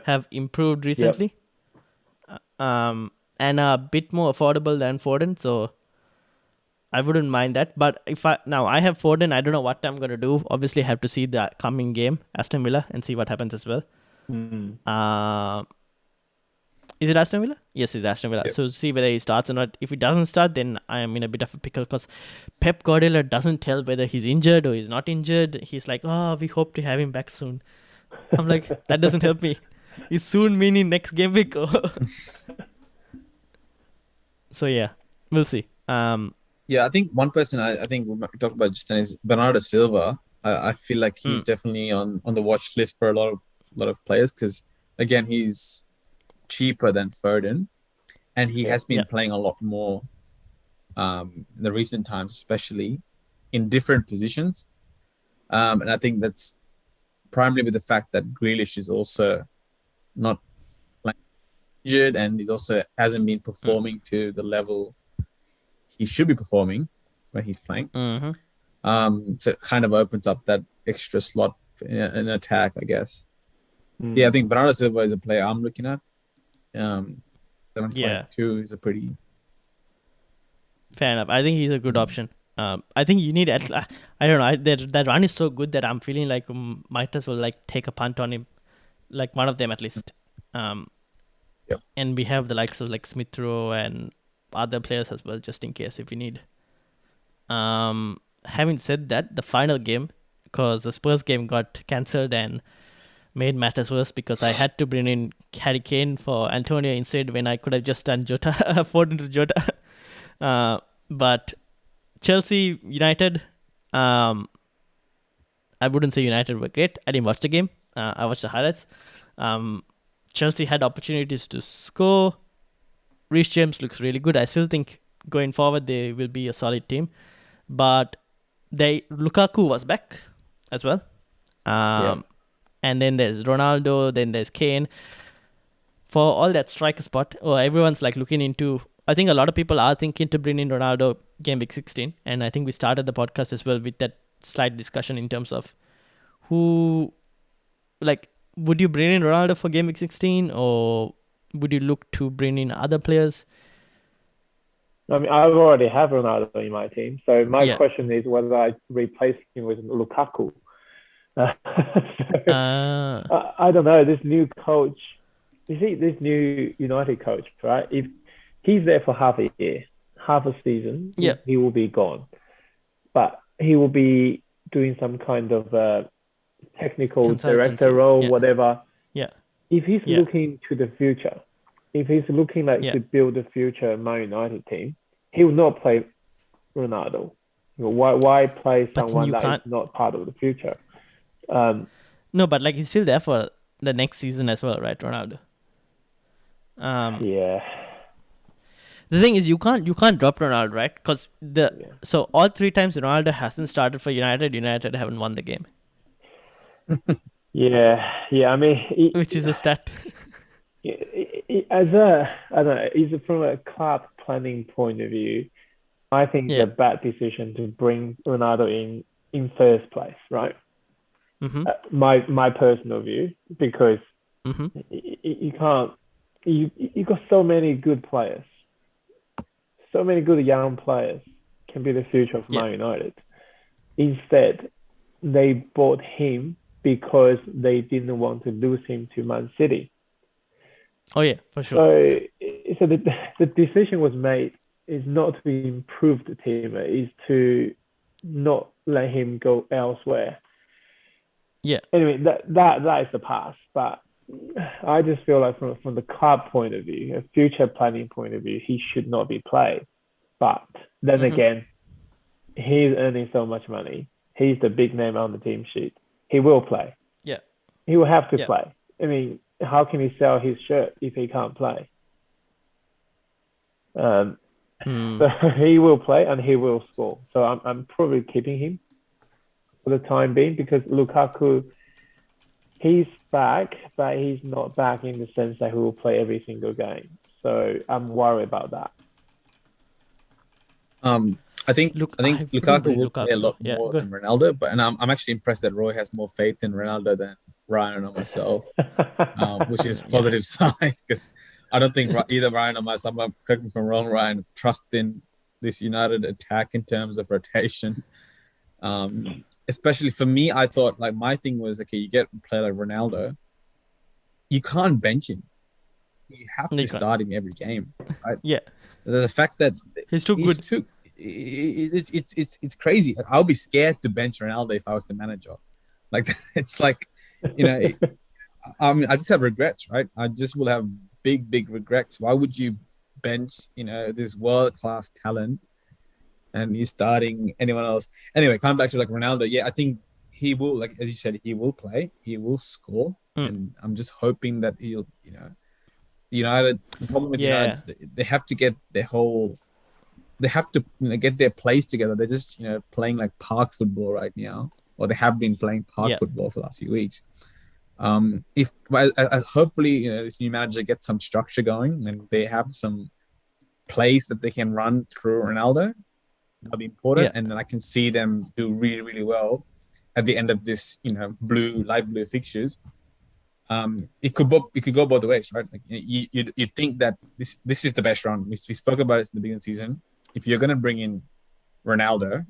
have improved recently. And a bit more affordable than Foden, so I wouldn't mind that. But I have Foden, I don't know what I'm going to do. Obviously, I have to see the coming game, Aston Villa, and see what happens as well. Mm. Um, is it Aston Villa? Yes, it's Aston Villa. Yep. So see whether he starts or not. If he doesn't start, then I am in a bit of a pickle because Pep Guardiola doesn't tell whether he's injured or he's not injured. He's like, oh, we hope to have him back soon. I'm like, that doesn't help me. Is soon meaning next game week? So yeah, we'll see. Yeah, I think one person I think we talked about just then is Bernardo Silva. I feel like he's Mm, definitely on the watch list for a lot of players because again he's cheaper than Foden and he Yeah. has yeah. been playing a lot more in the recent times, especially in different positions. And I think that's primarily with the fact that Grealish is also not like injured and he's also hasn't been Mm, performing to the level he should be performing when he's playing. mm-hmm. So it kind of opens up that extra slot in attack, I guess. Yeah, I Mm. think Bernardo Silva is a player I'm looking at. Um, Yeah, 7.2 is a pretty. fair enough. I think he's a good Mm, option. I think you need I don't know. That run is so good that I'm feeling like might as well like take a punt on him, like one of them at least. Um, yeah. and we have the likes of like Smith Rowe and other players as well, just in case if we need. Having said that, the final game, because the Spurs game got cancelled and made matters worse because I had to bring in Harry Kane for Antonio instead when I could have just done Jota, Foden to Jota. But Chelsea United, um, I wouldn't say United were great. I didn't watch the game. I watched the highlights. Um, Chelsea had opportunities to score. Reece James looks really good. I still think going forward they will be a solid team. But they Lukaku was back as well. Yeah. Um, and then there's Ronaldo, then there's Kane. For all that striker spot, everyone's like looking into. I think a lot of people are thinking to bring in Ronaldo game week 16, and I think we started the podcast as well with that slight discussion in terms of who, like, would you bring in Ronaldo for game week 16, or would you look to bring in other players? I mean, I already have Ronaldo in my team, so my Yeah. question is whether I replace him with Lukaku. So, Uh. I don't know. This new coach, you see, this new United coach, right? If he's there for half a year, half a season, Yeah. he will be gone. But he will be doing some kind of technical director Consultancy. role, Yeah. whatever. Yeah. If he's Yeah. looking to the future, if he's looking like Yeah. to build the future Man United team, he will not play Ronaldo. Why play But then someone you that is can't. not part of the future? Um, No, but like he's still there for the next season as well, right, Ronaldo? Um, yeah, the thing is, you can't drop Ronaldo, right? Because yeah, so all three times Ronaldo hasn't started for United, United haven't won the game, yeah. I mean, which is a stat. as a I don't know, is from a club planning point of view, I think it's Yeah. a bad decision to bring Ronaldo in first place, right? Mhm. My personal view, because Mhm. you can't you got so many good players, so many good young players can be the future of Yeah. Man United. Instead, they bought him because they didn't want to lose him to Man City. Oh yeah, for sure. So, the decision was made is not to improve the team, is to not let him go elsewhere. Yeah. Anyway, that is the past. But I just feel like from the club point of view, a future planning point of view, he should not be played. But then Mhm. again, he's earning so much money. He's the big name on the team sheet. He will play. Yeah. He will have to Yeah. play. I mean, how can he sell his shirt if he can't play? Um, Hmm. so he will play and he will score. So I'm probably keeping him for the time being because Lukaku, he's back, but he's not back in the sense that he will play every single game. So I'm worried about that. Um, I think Look, I think I wouldn't Lukaku bring will play a Lukaku though. lot Yeah. more Good. than Ronaldo, but I'm actually impressed that Roy has more faith in Ronaldo than Ryan or myself, which is Yeah. positive sign because I don't think either Ryan or myself, correct me if I'm wrong, Ryan, trust in this United attack in terms of rotation. Especially for me, I thought like my thing was okay, you get a player like Ronaldo, you can't bench him. You have They to can't. start him every game, right? Yeah, The fact that he's too he's good. too it's crazy. I'll be scared to bench Ronaldo if I was the manager. Like it's like, you know, I mean, I just have regrets, right? I just will have big regrets. Why would you bench, this world class talent and you're starting anyone else? Anyway, coming back to like Ronaldo, yeah, I think he will, like as you said, he will play, he will score, Mm. and I'm just hoping that he'll, United. The problem with United Yeah, is they have to get their whole, they have to get their plays together. They're just playing like park football right now, or they have been playing park yeah, football for the last few weeks. If hopefully this new manager gets some structure going and they have some plays that they can run through Ronaldo, that'll be yeah, important, and then I can see them do really well at the end of this light blue fixtures. It could go both ways, right? Like you think that this is the best run. We spoke about it in the beginning of the season. If you're gonna bring in Ronaldo,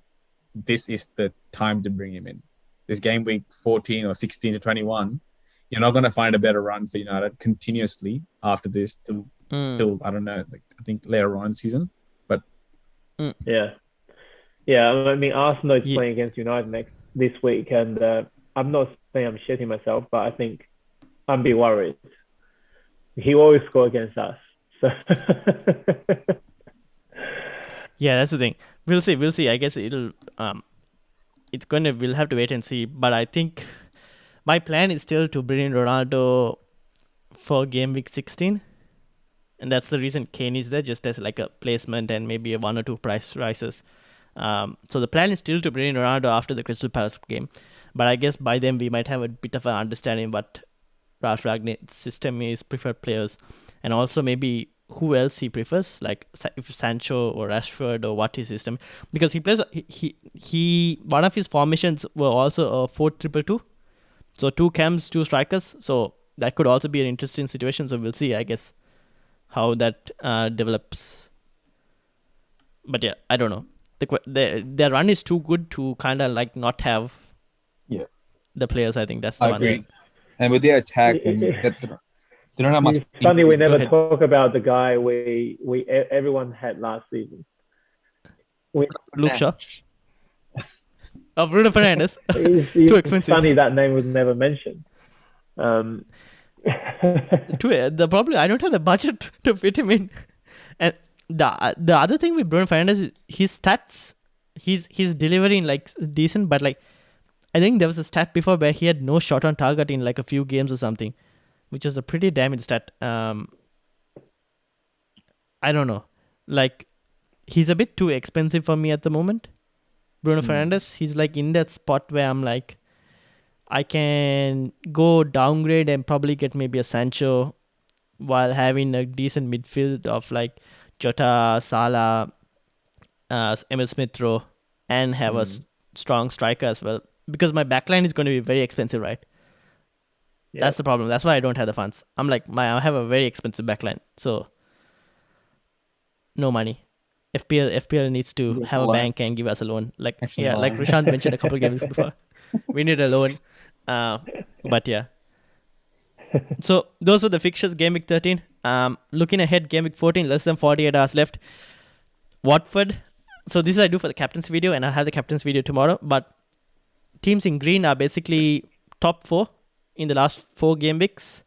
this is the time to bring him in. This game week 14 or 16 to 21, you're not gonna find a better run for United continuously after this till mm, till I don't know, like I think later on in season. But mm, Yeah. Yeah, I mean, Arsenal is yeah, playing against United this week, and I'm not saying I'm shitting myself, but I think I'm a bit worried. He always score against us, so yeah. That's the thing. We'll see. We'll see. I guess it'll. It's gonna. We'll have to wait and see. But I think my plan is still to bring in Ronaldo for game week 16, and that's the reason Kane is there, just as like a placement and maybe a one or two price rises. So the plan is still to bring in Ronaldo after the Crystal Palace game, but I guess by then we might have a bit of an understanding what Ralph Ragnick's system is, preferred players, and also maybe who else he prefers, like if Sancho or Rashford or what his system, because he plays he one of his formations were also a 4-2-2, so two cams, two strikers, so that could also be an interesting situation. So we'll see, I guess, how that develops. But yeah, I don't know. Their run is too good to kind of like not have yeah, the players. I think that's the I one agree. thing. And with their attack, and they don't have much it's funny we injuries. Go never ahead. talk about the guy we everyone had last season. We, Luke Shaw. Oh, Bruno Fernandes. it's, Too it's expensive. funny that name was never mentioned. Um, The problem, I don't have the budget to fit him in. And the other thing with Bruno Fernandes is his stats. He's delivering like decent, but like I think there was a stat before where he had no shot on target in like a few games or something, which is a pretty damning stat. I don't know. Like he's a bit too expensive for me at the moment. Bruno Fernandes, he's like in that spot where I'm like, I can go downgrade and probably get maybe a Sancho while having a decent midfield of like Jota, Salah, Emil Smith Rowe, and have a strong striker as well. Because my backline is going to be very expensive, right? yeah. That's the problem. That's why I don't have the funds. I'm like, I have a very expensive backline, so no money. FPL needs to Give us have a a loan. bank and give us a loan. Like Actually, yeah, no. like Rishant mentioned a couple of games before. We need a loan. But yeah. So those were the fixtures, game week 13. Looking ahead, game week 14, less than 48 hours left. Watford. So this is I do for the captain's video, and I'll have the captain's video tomorrow. But teams in green are basically top 4 in the last 4 game weeks.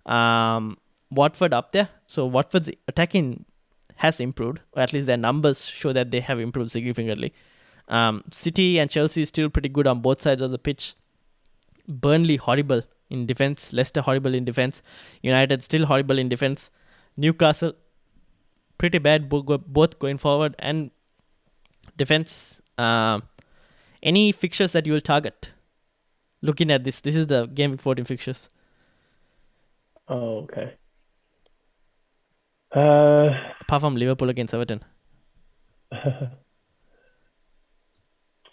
Watford up there. So Watford's attacking has improved, or at least their numbers show that they have improved significantly. City and Chelsea still pretty good on both sides of the pitch. Burnley horrible in defense. Leicester horrible in defense. United still horrible in defense. Newcastle pretty bad both going forward and defense. Any fixtures that you will target? Looking at this is the game week 14 fixtures. Oh, okay. Apart from Liverpool against Everton.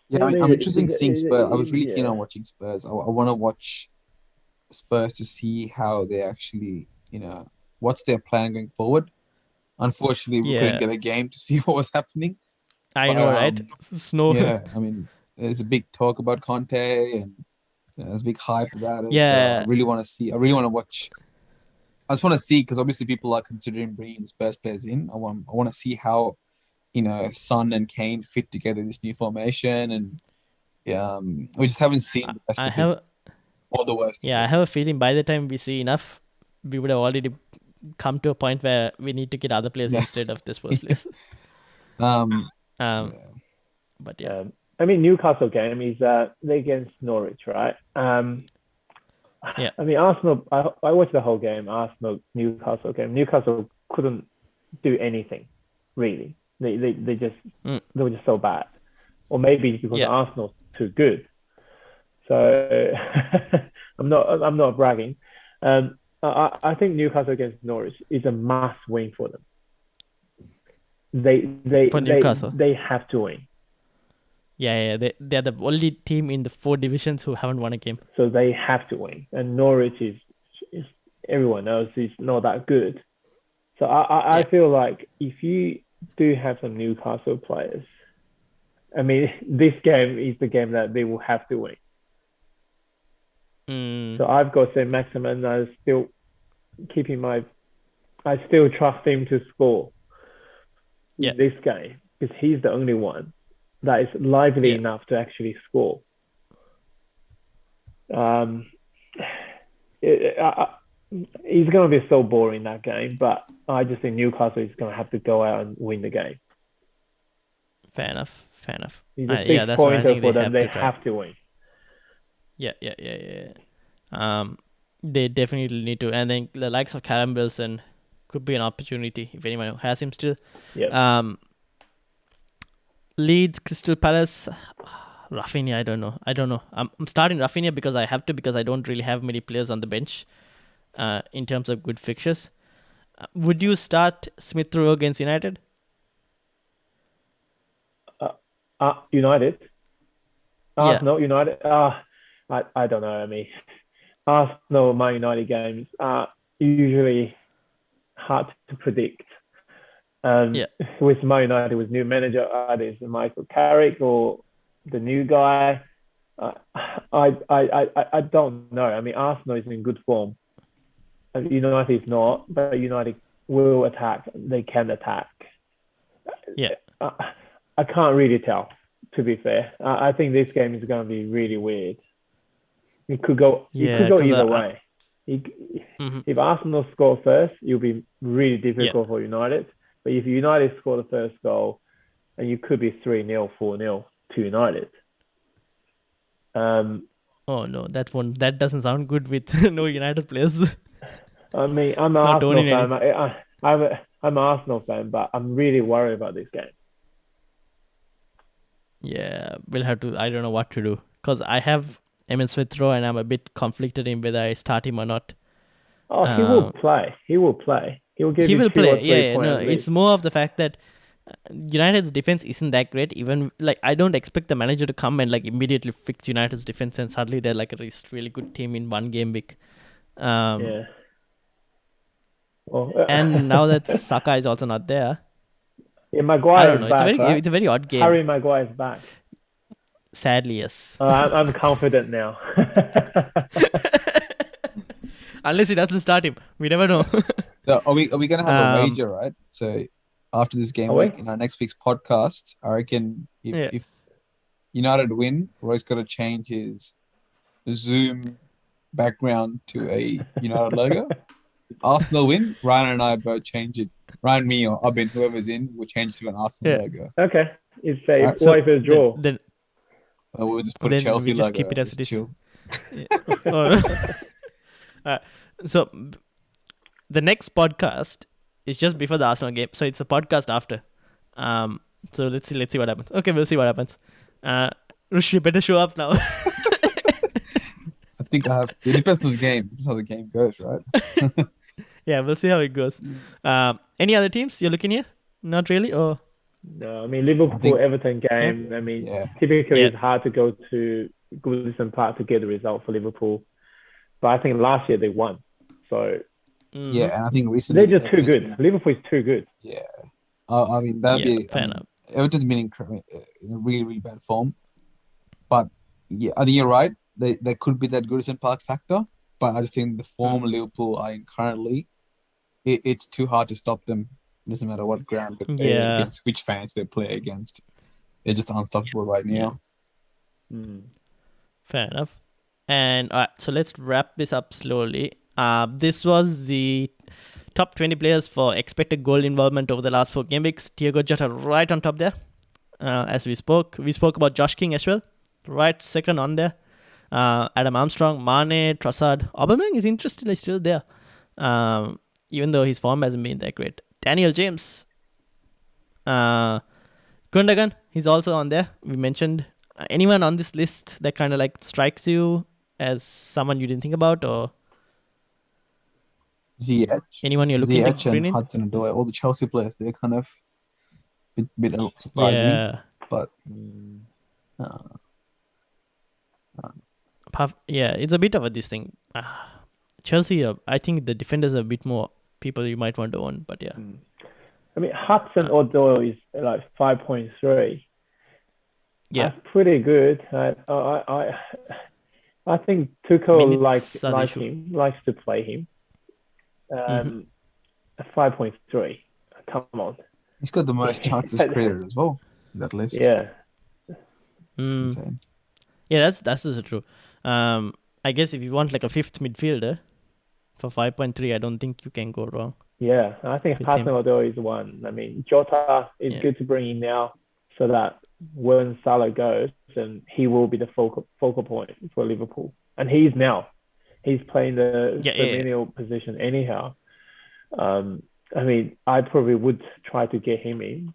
Yeah, I'm interested in seeing Spurs. I was really keen on watching Spurs. I want to watch Spurs to see how they actually, what's their plan going forward. Unfortunately, we couldn't get a game to see what was happening. I know, right? Snow. Yeah, I mean, there's a big talk about Conte, and there's a big hype about it. Yeah. So I really want to see. I really want to watch I just want to see because obviously people are considering bringing the Spurs players in. I want to see how Son and Kane fit together in this new formation, and we just haven't I, seen the best I of it have or the worst of yeah, I it. have a feeling by the time we see enough, we would have already come to a point where we need to get other players Yeah. instead of this first place. Um. Um, Yeah. but yeah, I mean, Newcastle game is they against Norwich, right? yeah, I mean, Arsenal. I watched the whole game. Arsenal Newcastle game. Newcastle couldn't do anything, really. They just mm, they were just so bad, or maybe it's because yeah, Arsenal's too good. So I'm not bragging. I think Newcastle against Norwich is a must win for them. They they for they Newcastle. they have to win. Yeah, they're the only team in the 4 divisions who haven't won a game. So they have to win. And Norwich is everyone else is not that good. So I Yeah. feel like if you do have some Newcastle players, I mean, this game is the game that they will have to win. Mm, So I've got St. Maximin. Keeping my, I still trust him to score yeah, in this game because he's the only one that is lively yeah, enough to actually score. Um, it, he's going to be so boring that game, but I just think Newcastle is going to have to go out and win the game. fair enough, fair enough. It's a Yeah, six that's what I pointer think they for them. have They to try. have to win. Yeah. They definitely need to. And then the likes of Callum Wilson could be an opportunity if anyone has him still. Yeah. Leeds, Crystal Palace, Rafinha. I don't know. I'm starting Rafinha because I have to because I don't really have many players on the bench. In terms of good fixtures, would you start Smith Rowe against United? United, Yeah, Arsenal, United. I don't know. I mean, Arsenal, Man United games are usually hard to predict. yeah, With Man United, with new manager, either it's Michael Carrick or the new guy. I don't know. I mean, Arsenal is in good form. United is not, but United will attack. They can attack. yeah, I, I can't really tell. To be fair, I think this game is going to be really weird. It could go. It yeah. could go Because either way. It, mhm, if Arsenal score first, it'll be really yeah. difficult for United. But if United score the first goal, and you could be 3-0, 4-0 to United. Oh no, that doesn't sound good with no United players. I mean, I'm an Not Arsenal owning fan. any. I'm an Arsenal fan, but I'm really worried about this game. Yeah, we'll have to. I don't know what to do because I have Emil Smith Rowe and I'm a bit conflicted in whether I start him or not. Oh, he will Um, play. He will play. He will give he you will two or play. three Yeah, no, points at it's least. more of the fact that United's defense isn't that great. Even like I don't expect the manager to come and like immediately fix United's defense and suddenly they're like a really good team in one game week. Um, Yeah. Well, and now that Saka is also not there, yeah, I Maguire don't is know. back, right? It's a very odd game. Harry Maguire is back. Sadly, yes. I'm confident now. Unless he doesn't start him, we never know. So are we gonna have a um, wager, right? So after this game Are we? week in our next week's podcast, I reckon yeah, if United win, Roy's got to change his Zoom background to a United logo. Arsenal win, Ryan and I both change it. Ryan, me, or Abin, whoever's in, will change to an Arsenal yeah. logo. Okay. It's All a right. what So if it's a draw? We'll just put a then we Chelsea just logo. keep it as Just it is. chill. Yeah. Oh. So the next podcast is just before the Arsenal game, so it's a podcast after. So let's see what happens. Okay, we'll see what happens. Rush, you better show up now. I think I have to. It depends on the game. That's how the game goes, right? Yeah, we'll see how it goes. Any other teams you're looking here? Not really, or No, I mean Liverpool I think, Everton game. I mean, yeah. typically Yeah. it's hard to go to Goodison Park to get the result for Liverpool, but I think last year they won. So Yeah, and I think recently they're just too Everton's good. been- Liverpool is too good. yeah. I mean, that'd Yeah, be. fair enough. Everton's been in a really, really bad form. But yeah, I think you're right. They could be that Goodison Park factor. But I just think the form Liverpool are in currently it's too hard to stop them. It doesn't matter what ground they play Yeah. against, which fans they play against. They're just unstoppable right now. Fair enough. And so let's wrap this up slowly. This was the top 20 players for expected goal involvement over the last 4 game weeks. Thiago Jota right on top there. As we spoke about Josh King as well, right second on there. Adam Armstrong, Mane, Trossard, Aubameyang is interestingly still there, even though his form hasn't been that great. Daniel James, Gundogan, he's also on there. We mentioned anyone on this list that kind of like strikes you as someone you didn't think about, or Ziyech, anyone you're looking to bring and in? Hudson-Odoi, all the Chelsea players, they're kind of bit surprising. Yeah. But it's a bit of a this thing. Chelsea, I think the defenders are a bit more people you might want to own, but yeah. I mean, Hudson-Odoi is like 5.3. Yeah. That's pretty good. I think Tuchel likes to play him. 5.3. Come on. He's got the most chances created as well in that list. Yeah. Insane. Yeah, that's also true. I guess if you want like a fifth midfielder for 5.3, I don't think you can go wrong. Yeah, I think Hudson-Odoi is one. I mean, Jota is good to bring in now so that when Salah goes, then he will be the focal point for Liverpool. And he's playing the menial position anyhow. I mean, I probably would try to get him in,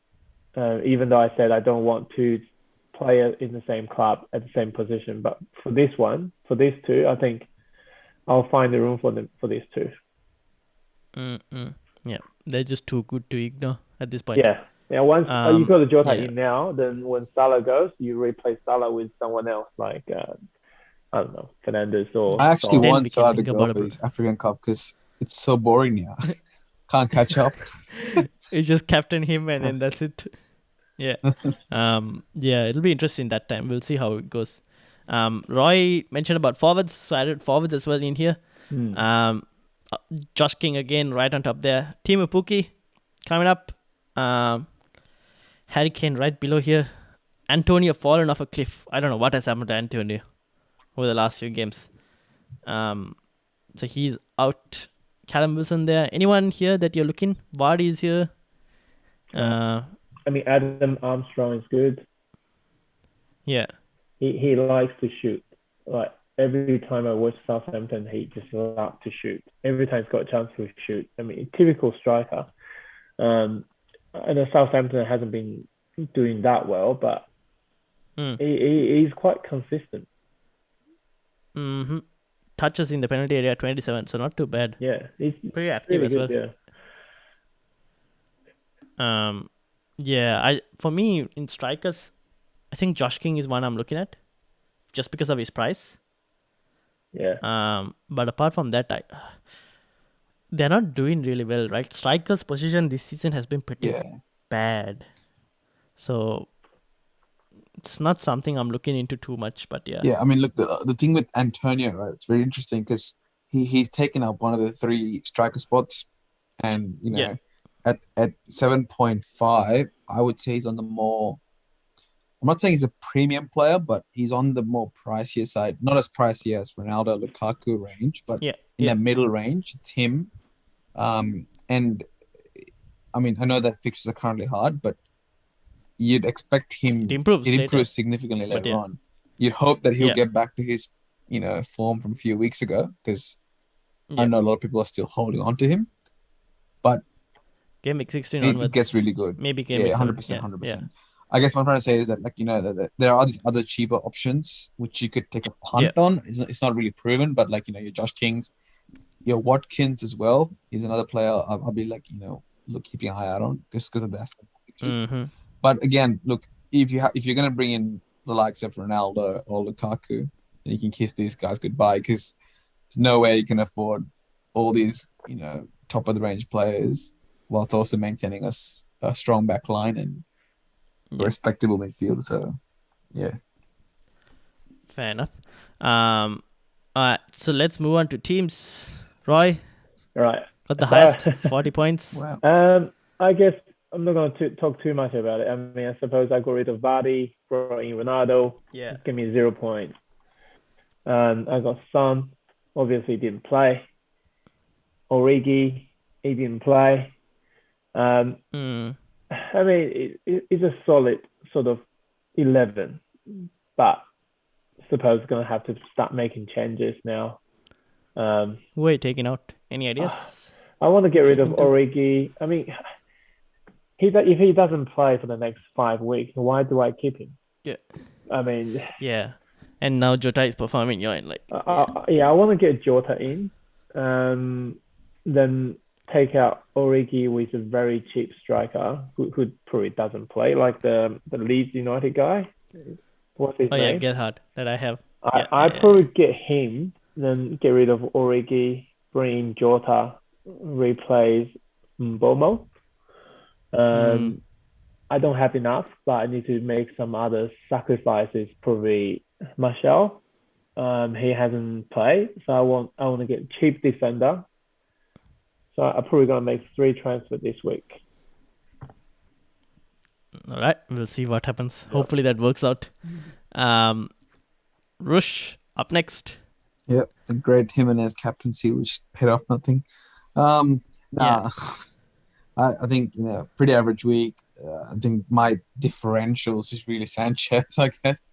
even though I said I don't want to play in the same club at the same position. But for these two, I think I'll find the room for these two. Yeah, they're just too good to ignore at this point. Yeah. Once you got the Jota in now, then when Salah goes, you replace Salah with someone else like I don't know, Fernandes or. I actually want Salah to go for this African Cup because it's so boring now. Can't catch up. You just captain him and then that's it. Yeah. Yeah, it'll be interesting that time. We'll see how it goes. Roy mentioned about forwards, so I added forwards as well in here. Josh King again right on top there. Teemu Pukki coming up. Harry Kane right below here. Antonio fallen off a cliff. I don't know what has happened to Antonio over the last few games. So he's out. Callum Wilson there. Anyone here that you're looking? Vardy is here. I mean, Adam Armstrong is good. Yeah. He likes to shoot. Like every time I watch Southampton, he just loves to shoot. Every time he's got a chance to shoot. I mean, typical striker. I know Southampton hasn't been doing that well, but he's quite consistent. Touches in the penalty area 27, so not too bad. Yeah, he's pretty active as well. Yeah. For me in strikers, I think Josh King is one I'm looking at, just because of his price. Yeah. But apart from that, they're not doing really well, right? Strikers' position this season has been pretty bad, so it's not something I'm looking into too much. But yeah. Yeah, I mean, look, the thing with Antonio, right? It's very interesting because he's taken up one of the 3 striker spots, and you know, at 7.5, I would say he's on the more. I'm not saying he's a premium player, but he's on the more pricier side. Not as pricey as Ronaldo, Lukaku range, but in the middle range, it's him. And I mean, I know that fixtures are currently hard, but you'd expect him to improve significantly later on. You'd hope that he'll get back to his, form from a few weeks ago, because I know a lot of people are still holding on to him. But Game week 16 onwards, it gets really good. Maybe game week 100%, 100%. I guess what I'm trying to say is that, that there are these other cheaper options which you could take a punt on. It's not really proven, but your Josh Kings, your Watkins as well is another player I'll be keeping an eye out on just because of the fixtures. But again, look, if you're gonna bring in the likes of Ronaldo or Lukaku, then you can kiss these guys goodbye, because there's no way you can afford all these top of the range players whilst also maintaining a strong back line and respectable midfield. So fair enough. All right, so let's move on to teams. Roy, right, Got the highest, 40 points. Wow. I guess I'm not going to talk too much about it. I mean, I suppose I got rid of Vardy, brought in Ronaldo. Yeah. Give me 0 points. I got Son. Obviously, didn't play. Origi, he didn't play. I mean, it's a solid sort of 11, but suppose going to have to start making changes now. Who are you taking out? Any ideas? I want to get rid of Origi. I mean, if he doesn't play for the next 5 weeks, why do I keep him? Yeah. I mean, yeah. And now Jota is performing. You're in like. I want to get Jota in, then take out Origi with a very cheap striker who probably doesn't play, like the Leeds United guy. What's his name? Oh yeah, Gerhard that I have. I probably get him, then get rid of Origi, bring in Jota, replace Mbomo. I don't have enough, but I need to make some other sacrifices. Probably Martial. He hasn't played, so I want to get a cheap defender. So I'm probably gonna make 3 transfers this week. All right, we'll see what happens. Yep. Hopefully that works out. Rush up next. Yep, the great Jimenez captaincy, which paid off nothing. I think pretty average week. I think my differentials is really Sanchez. I guess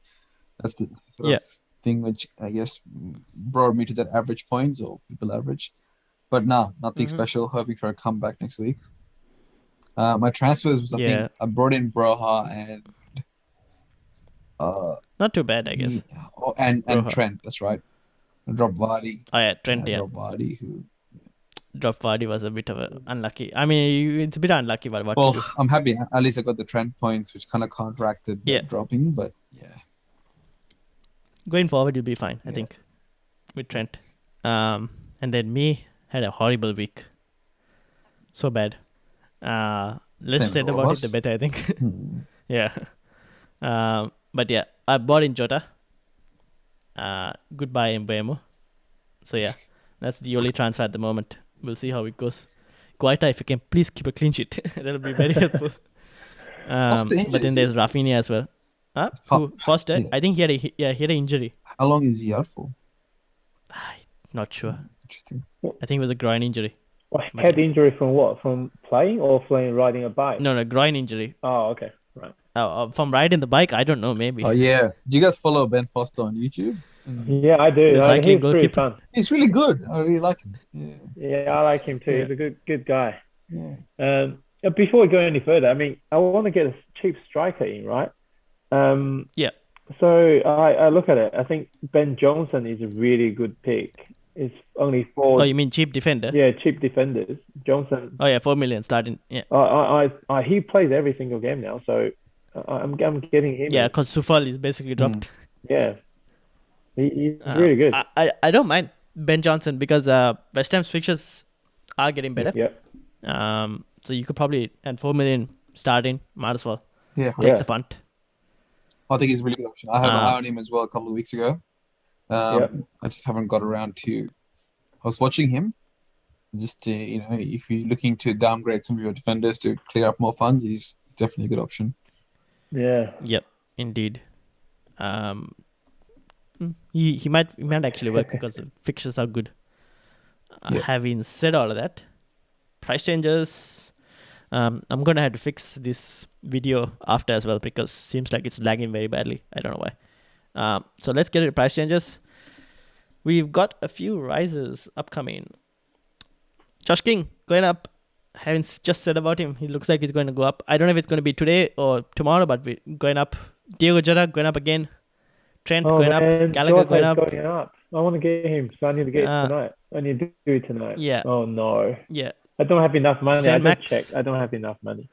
that's the sort of thing which I guess brought me to that average points or people average. But no, nothing special. Hoping for a comeback next week. My transfers was I think I brought in Broha and not too bad, I guess. And Trent. That's right. I dropped Vardy. Oh yeah, Trent. Dropped Vardy. Drop Vardy was a bit of a unlucky. I mean, it's a bit unlucky, but what? Well, I'm happy. At least I got the Trent points, which kind of counteracted dropping. But yeah, going forward, you'll be fine. I think with Trent. And then me had a horrible week. So bad. Less said about it, the better, I think. Yeah. But yeah, I bought in Jota. Goodbye Mbeumo. So yeah, that's the only transfer at the moment. We'll see how it goes. Guaita, if you can please keep a clean sheet, that'll be very helpful. But then there's Rafinha as well. Foster, I think he had an injury. How long is he out for? Not sure. Interesting. I think it was a groin injury. Head injury from what? From playing or from riding a bike? No, groin injury. Oh, okay. Right. From riding the bike, I don't know, maybe. Oh, yeah. Do you guys follow Ben Foster on YouTube? Yeah, I do. He's pretty fun. He's really good. I really like him. Yeah, I like him too. Yeah. He's a good guy. Yeah. Before we go any further, I mean, I want to get a cheap striker in, right? Yeah. So I look at it. I think Ben Johnson is a really good pick. It's only 4. Oh, you mean cheap defender? Yeah, cheap defenders. Johnson. Oh yeah, 4 million starting. Yeah. He plays every single game now, so I'm getting him. Yeah, because Sufal is basically dropped. Yeah. He's really good. I don't mind Ben Johnson because West Ham's fixtures are getting better. Yeah. So you could probably, and 4 million starting, might as well take the punt. I think he's a really good option. I had an eye on him as well a couple of weeks ago. I just haven't got around to. I was watching him. Just if you're looking to downgrade some of your defenders to clear up more funds, he's definitely a good option. Yeah. Yep. Indeed. He might actually work because the fixtures are good. Having said all of that, price changes. I'm gonna have to fix this video after as well because seems like it's lagging very badly. I don't know why. So let's get into price changes. We've got a few rises upcoming. Josh King going up. Haven't just said about him. He looks like he's going to go up. I don't know if it's going to be today or tomorrow, but we're going up. Diego Jota going up again. Trent going up. Gallagher going up. I want to get him, so I need to get it tonight. I need to do it tonight. Yeah. Oh no. Yeah. I don't have enough money. Saint I just checked. I don't have enough money.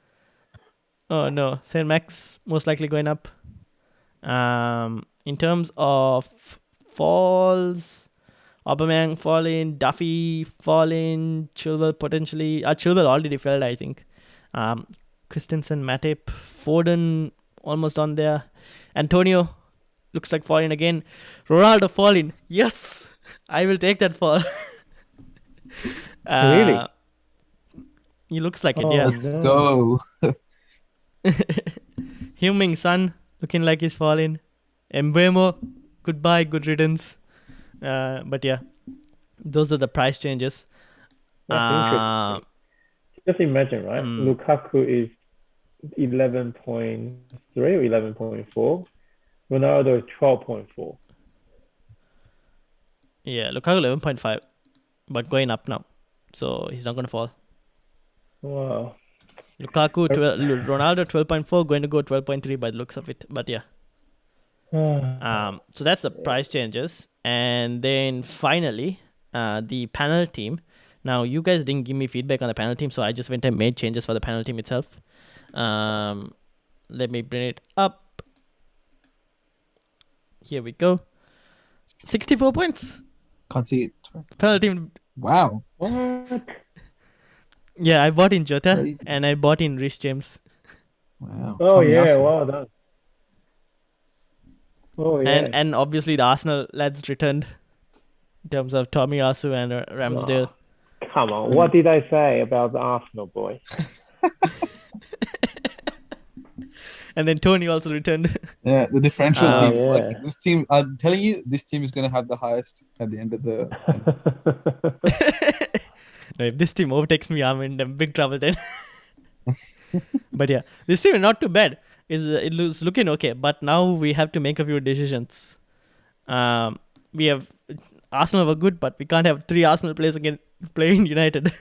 Oh no. Saint Max most likely going up. In terms of falls, Aubameyang falling, Duffy falling, Chilwell potentially. Chilwell already fell, I think. Christensen, Matip, Foden almost on there. Antonio looks like falling again. Ronaldo falling. Yes, I will take that fall. Really? He looks like it, Oh, yeah. Let's no. go. Heung-min Son looking like he's falling. Mbeumo, goodbye, good riddance. But yeah, those are the price changes. That's Uh, interesting. Just imagine, right? mm, Lukaku is 11.3 or 11.4. Ronaldo is 12.4. yeah, Lukaku 11.5, but going up now, so he's not gonna fall. Wow. Lukaku, Ronaldo 12.4, going to go 12.3 by the looks of it. But yeah. So that's the price changes. And then finally, the panel team. Now, you guys didn't give me feedback on the panel team, so I just went and made changes for the panel team itself. Let me bring it up. Here we go. 64 points. Can't see it. Panel team. Wow. What? Yeah, I bought in Jota Crazy. and I bought in Rhys James. Wow. Oh, yeah. Tomiyasu. Well done. Oh, yeah. And obviously the Arsenal lads returned in terms of Tomiyasu and Ramsdale. Oh, come on. What did I say about the Arsenal boy? And then Tony also returned. Yeah, the differential Oh, team is yeah. working. This team, I'm telling you, this team is going to have the highest at the end of the. No, if this team overtakes me, I'm in big trouble then. But yeah, this team is not too bad. It was looking okay, but now we have to make a few decisions. We have Arsenal were good, but we can't have 3 Arsenal players again playing United.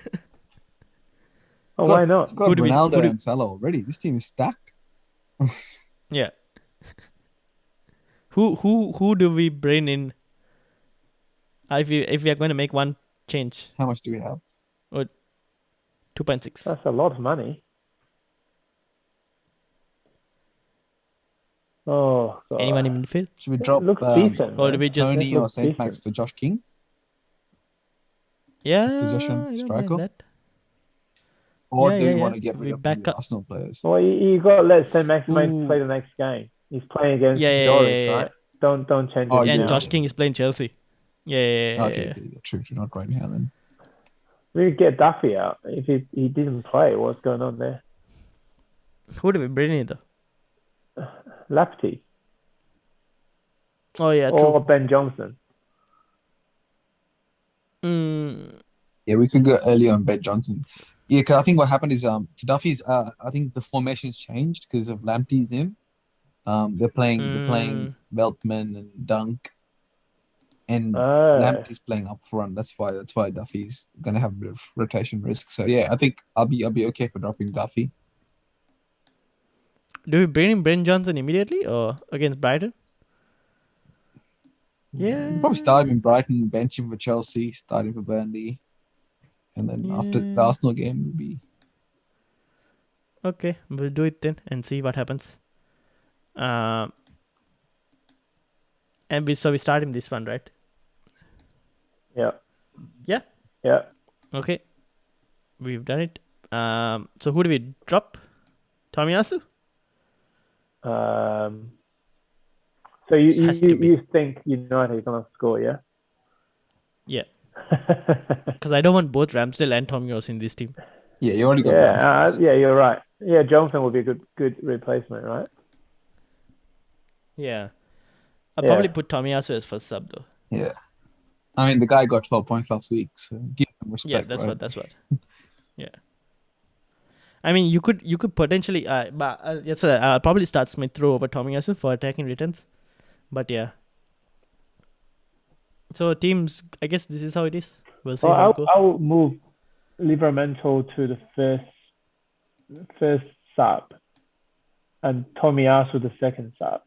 Oh, why not? It's got Who do we- Ronaldo who do- and Salah already. This team is stacked. Yeah. Who do we bring in? If we are going to make one change, How much do we have? 2.6. That's a lot of money. Oh, God. Anyone in midfield? Should we It drop looks decent. Or do man. we just Tony It or looks Saint Max decent. for Josh King? Yeah, suggestion, I don't striker? mind that. Or Yeah, do yeah, we want yeah. to get We rid of back the up. Arsenal players? Well, you got to let Saint Maximin Ooh. play the next game. He's playing against Yeah, Norwich, yeah. right? Don't change Oh, it And yeah, Josh now. King is playing Chelsea. Yeah. Okay, true. Not right now then. We could get Duffy out if he didn't play. What's going on there? Who do we bring in though? Laptey Oh yeah, or true. Ben Johnson. Yeah, we could go early on Ben Johnson. Yeah, because I think what happened is Duffy's I think the formation's changed because of Lamptey's in. They're playing Veltman and Dunk, and Lamptey's playing up front. That's why Duffy's gonna have a bit of rotation risk. So yeah, I think I'll be okay for dropping Duffy. Do we bring in Ben Johnson immediately or against Brighton? Yeah. We'll probably start him in Brighton, bench him for Chelsea, start him for Burnley, and then after the Arsenal game will be Okay, we'll do it then and see what happens. And we start him this one, right? Yeah. Yeah. Yeah. Okay. We've done it. So who do we drop? Tomiyasu? So you Has to be. you think United is gonna score, yeah? Yeah. Because I don't want both Ramsdale and Tomiyasu in this team. yeah. You already got Yeah, you're right. Yeah, Johnson would be a good replacement, right? Yeah. I'll Yeah. probably put Tomiyasu as first sub though. Yeah. I mean, the guy got 12 points last week, so give him some respect. Yeah, that's right? what. Yeah. I mean, you could potentially, but yes, I'll probably start Smith Rowe over Tomiyasu for attacking returns. But yeah. So teams, I guess this is how it is. We'll see how it goes. I'll move Livramento to the first sub, and Tomiyasu the second sub.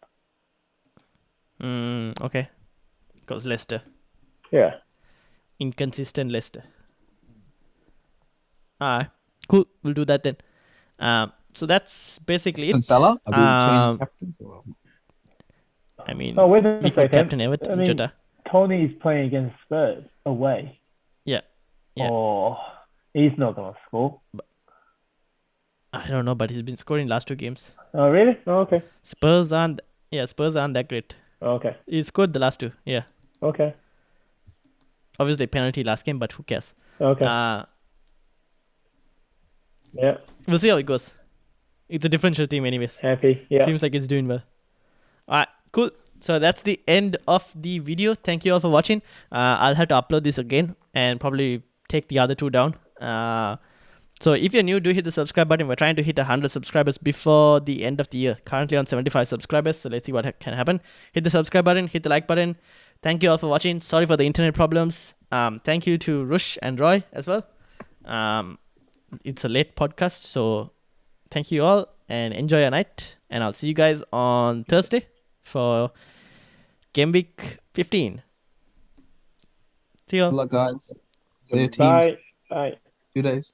Okay. Because Leicester. Yeah. Inconsistent Leicester. Alright. Cool. We'll do that then. So that's basically it. And Salah, are we changing captains? Or? I mean, Oh, wait a we could second. captain Everton. I mean, Jota. Tony is playing against Spurs away. Yeah. Oh, he's not gonna score. I don't know, but he's been scoring last 2 games. Oh, really? Oh, okay. Spurs aren't that great. Okay. He scored the last 2. Yeah. Okay. Obviously penalty last game, but who cares? Okay. Yeah. We'll see how it goes. It's a differential team, anyways. Happy. Yeah. Seems like it's doing well. All right, cool. So that's the end of the video. Thank you all for watching. I'll have to upload this again and probably take the other two down. So if you're new, do hit the subscribe button. We're trying to hit 100 subscribers before the end of the year. Currently on 75 subscribers. So let's see what can happen. Hit the subscribe button. Hit the like button. Thank you all for watching. Sorry for the internet problems. Thank you to Rush and Roy as well. It's a late podcast, so thank you all and enjoy your night. And I'll see you guys on Thursday for Game Week 15. See you all. Good luck, guys. See your teams. Bye. Bye. 2 days.